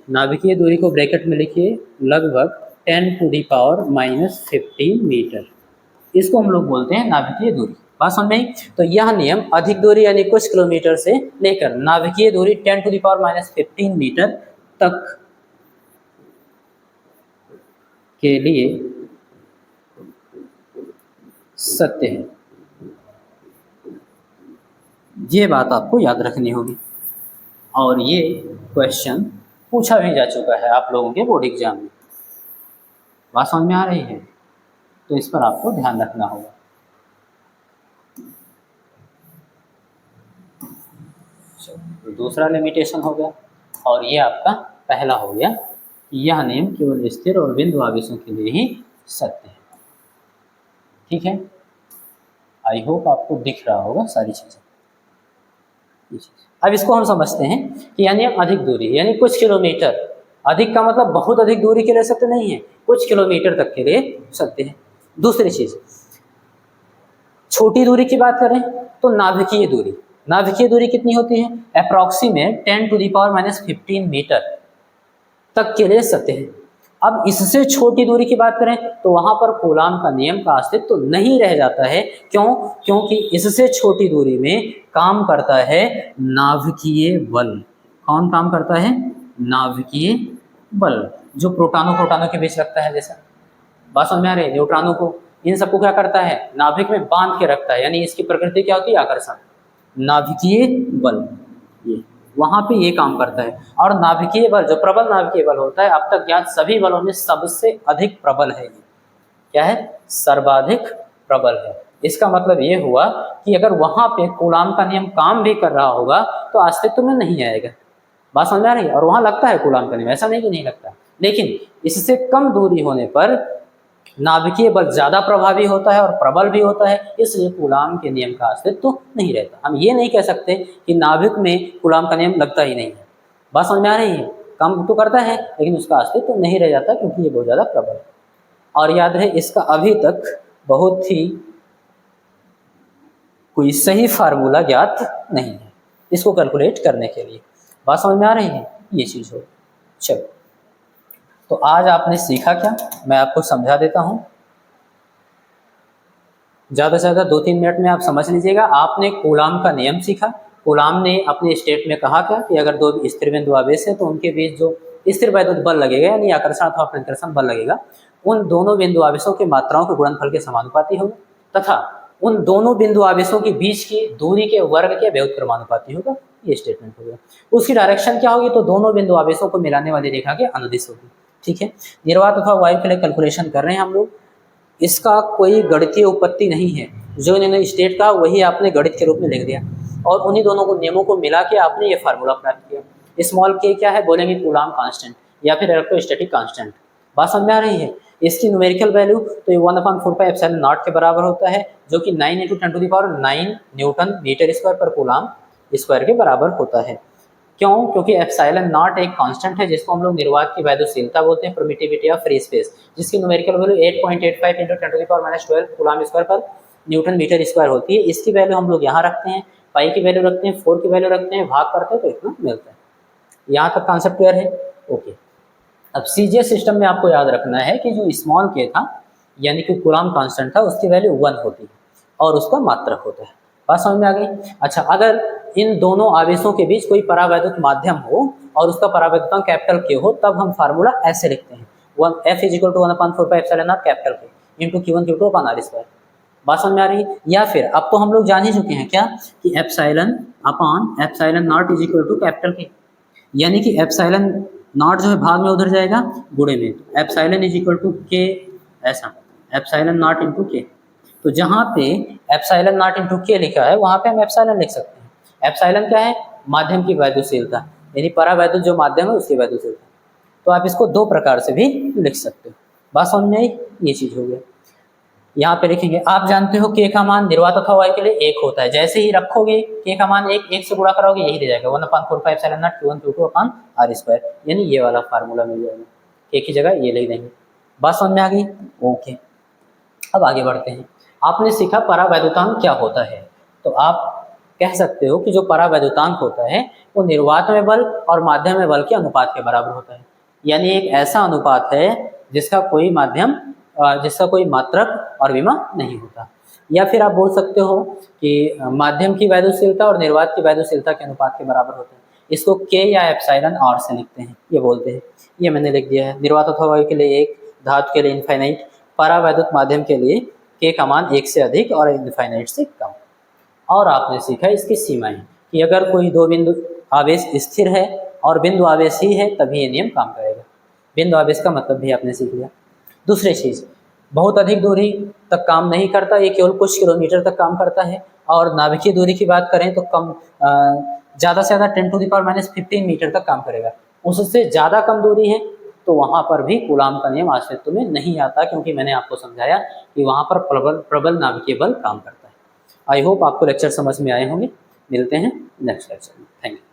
नाभिकीय दूरी को ब्रैकेट में लिखिए, लगभग 10⁻⁻15 मीटर, इसको हम लोग बोलते हैं नाभिकीय दूरी। बात समझ में? तो यह नियम अधिक दूरी यानी कुछ किलोमीटर से लेकर नाभिकीय दूरी 10⁻⁻15 मीटर तक के लिए सत्य है। ये बात आपको याद रखनी होगी, और ये क्वेश्चन पूछा भी जा चुका है आप लोगों के बोर्ड एग्जाम में। बात समझ में आ रही है? तो इस पर आपको ध्यान रखना होगा। तो दूसरा लिमिटेशन हो गया, और ये आपका पहला हो गया, यह नियम केवल स्थिर और बिंदु आवेशों के लिए ही सत्य है। ठीक है, आई होप आपको दिख रहा होगा सारी चीजें। अब इसको हम समझते हैं कि यानी अधिक दूरी यानी कुछ किलोमीटर, अधिक का मतलब बहुत अधिक दूरी के लिए सत्य नहीं है, कुछ किलोमीटर तक के लिए सत्य है। दूसरी चीज, छोटी दूरी की बात करें तो नाभिकीय दूरी कितनी होती है? अप्रॉक्सीमेट 10⁻⁻15 मीटर तक के लिए सत्य है। अब इससे छोटी दूरी की बात करें तो वहां पर कूलाम का नियम का अस्तित्व तो नहीं रह जाता है। क्यों? क्योंकि इससे छोटी दूरी में काम करता है नाभिकीय बल। कौन काम करता है? नाभिकीय बल, जो प्रोटॉनों के बीच रखता है। जैसा बात समझ में आ रही है? न्यूट्रॉनों को, इन सबको क्या करता है? नाभिक में बांध के रखता है, यानी इसकी प्रकृति क्या होती है? आकर्षण। नाभिकीय बल ये वहां पे ये काम करता है। और नाभिकीय बल, जो प्रबल नाभिकीय बल होता है, अब तक ज्ञात सभी बलों में सबसे अधिक प्रबल है। ये क्या है? सर्वाधिक प्रबल है। इसका मतलब ये हुआ कि अगर वहां पे कूलाम का नियम काम भी कर रहा होगा तो अस्तित्व में नहीं आएगा। बात समझ में आ रही है? और वहां लगता है कूलाम का नियम, ऐसा नहीं कि नहीं लगता, लेकिन इससे कम दूरी होने पर नाभिकीय बल ज्यादा प्रभावी होता है और प्रबल भी होता है, इसलिए कूलाम के नियम का अस्तित्व तो नहीं रहता। हम ये नहीं कह सकते कि नाभिक में कूलाम का नियम लगता ही नहीं है। बात समझ में आ रही है? काम तो करता है लेकिन उसका अस्तित्व तो नहीं रह जाता, क्योंकि ये बहुत ज्यादा प्रबल है। और याद रहे, इसका अभी तक बहुत ही कोई सही फार्मूला ज्ञात नहीं है इसको कैलकुलेट करने के लिए। बात समझ में आ रही है? ये चीज हो। चलो, तो आज आपने सीखा क्या, मैं आपको समझा देता हूं। ज़्यादा से ज़्यादा 2-3 मिनट में आप समझ लीजिएगा। आपने कूलाम का नियम सीखा। कूलाम ने अपने स्टेट में कहा क्या कि अगर दो स्थिर बिंदु आवेश है तो उनके बीच जो स्थिर वैद्युत बल लगेगा, यानी आकर्षण अथवा प्रतिकर्षण बल लगेगा, उन दोनों बिंदु आवेशों के मात्राओं के गुणनफल के समानुपाती होगा तथा उन दोनों बिंदु आवेशों के बीच की दूरी के वर्ग के व्युत्क्रमानुपाती होगा। ये स्टेटमेंट हो गया। उसकी डायरेक्शन क्या होगी? तो दोनों बिंदु आवेशों को मिलाने वाली रेखा के अनुदिश होगी। ठीक है, निर्वात अथवा वायु के लिए कैलकुलेशन कर रहे हैं हम लोग। इसका कोई गणितीय उत्पत्ति नहीं है, जो इन्होंने स्टेट कहा वही आपने गणित के रूप में लिख दिया, और उन्हीं दोनों को नियमों को मिला के आपने ये फार्मूला प्राप्त किया। स्मॉल के क्या है? बोलेंगे कूलाम कांस्टेंट या फिर इलेक्ट्रोस्टैटिक कांस्टेंट। बात समझ में आ रही है? इसकी न्यूमेरिकल वैल्यू तो ये 1/4πε0 के बराबर होता है, जो कि 9 × 10⁹ न्यूटन मीटर स्क्वायर पर कूलाम स्क्वायर के बराबर होता है। क्यों? क्योंकि ε0 एक कांस्टेंट है जिसको हम लोग निर्वात की वैद्युशीलता बोलते हैं, परमिटिविटी ऑफ फ्री स्पेस, जिसकी न्यूमेरिकल वैल्यू 8.85 × 10⁻12 कूलाम स्क्वायर पर न्यूटन मीटर स्क्वायर होती है। इसकी वैल्यू हम लोग यहाँ रखते हैं, पाई की वैल्यू रखते हैं, 4 की वैल्यू रखते हैं, भाग करते हैं तो इतना मिलता है। यहाँ तक कॉन्सेप्ट क्लियर है? ओके। अब सीजीएस सिस्टम में आपको याद रखना है कि जो स्मॉल के था यानी कि कूलाम कांस्टेंट था, उसकी वैल्यू 1 होती है। और उसका मात्रक होता है। बात समझ में आ गई? अच्छा, अगर इन दोनों आवेशों के बीच कोई परावैद्युत माध्यम हो और उसका परावैद्युतांक कैपिटल K हो, तब हम फार्मूला ऐसे लिखते हैं, F = 1/4πε0 capital K into Q1 Q2 upon R square. बात समझ में आ रही है? या फिर अब तो हम लोग जान ही चुके हैं क्या कि epsilon upon epsilon naught is equal to capital K, यानी कि एप्सिलॉन नॉट जो है भाग में उधर जाएगा गुणे में, epsilon is equal to K, ऐसा एप्सिलॉन नॉट इंटू K। तो जहाँ पे एप्सिलॉन नॉट इंटू K लिखा है वहाँ पे हम एप्सिलॉन लिख सकते हैं। एप्सिलॉन क्या है? माध्यम की वैद्युशीलता, यानी परावैद्युत जो माध्यम है उसकी वैद्युशीलता। तो आप इसको दो प्रकार से भी लिख सकते हो। बात समझ में आई? ये चीज हो गया। यहाँ पे लिखेंगे, आप जानते हो K का मान निर्वात अथवा वायु के लिए 1 होता है। जैसे ही रखोगे K का मान 1 से गुणा करोगे यही दे जाएगा 1/4πε0 Q1 Q2 upon R square, यानी ये वाला फार्मूला मिल जाएगा। K की जगह ये लिख देंगे। बात समझ में आ गई? ओके, अब आगे बढ़ते हैं। आपने सीखा परावैद्युतांक क्या होता है, तो आप कह सकते हो कि जो परावैद्युतांक होता है वो निर्वात में बल और माध्यम में बल के अनुपात के बराबर होता है, यानी एक ऐसा अनुपात है जिसका कोई माध्यम जिसका कोई मात्रक और विमा नहीं होता। या फिर आप बोल सकते हो कि माध्यम की वैद्युशीलता और निर्वात की वैद्युशीलता के अनुपात के बराबर होते हैं। इसको K या एप्सिलॉन R से लिखते हैं, ये बोलते हैं। ये मैंने लिख दिया है। निर्वात अथवा वायु के लिए 1, धातु के लिए इनफाइनाइट, परावैद्युत माध्यम के लिए K का मान 1 से अधिक और इनफाइनाइट से कम। और आपने सीखा इसकी सीमाएं कि अगर कोई दो बिंदु आवेश स्थिर है और बिंदु आवेश ही है तभी ये नियम काम करेगा। बिंदु आवेश का मतलब भी आपने सीख लिया। दूसरी चीज, बहुत अधिक दूरी तक काम नहीं करता, ये केवल कुछ किलोमीटर तक काम करता है। और नाभिकीय दूरी की बात करें तो कम ज़्यादा से ज़्यादा 10⁻15 मीटर तक काम करेगा। उससे ज़्यादा कम दूरी है तो वहाँ पर भी कूलाम का नियम अस्तित्व में नहीं आता, क्योंकि मैंने आपको समझाया कि वहाँ पर प्रबल नाभिकीय बल काम करता है। आई होप आपको लेक्चर समझ में आए होंगे। मिलते हैं नेक्स्ट लेक्चर में। Thank you.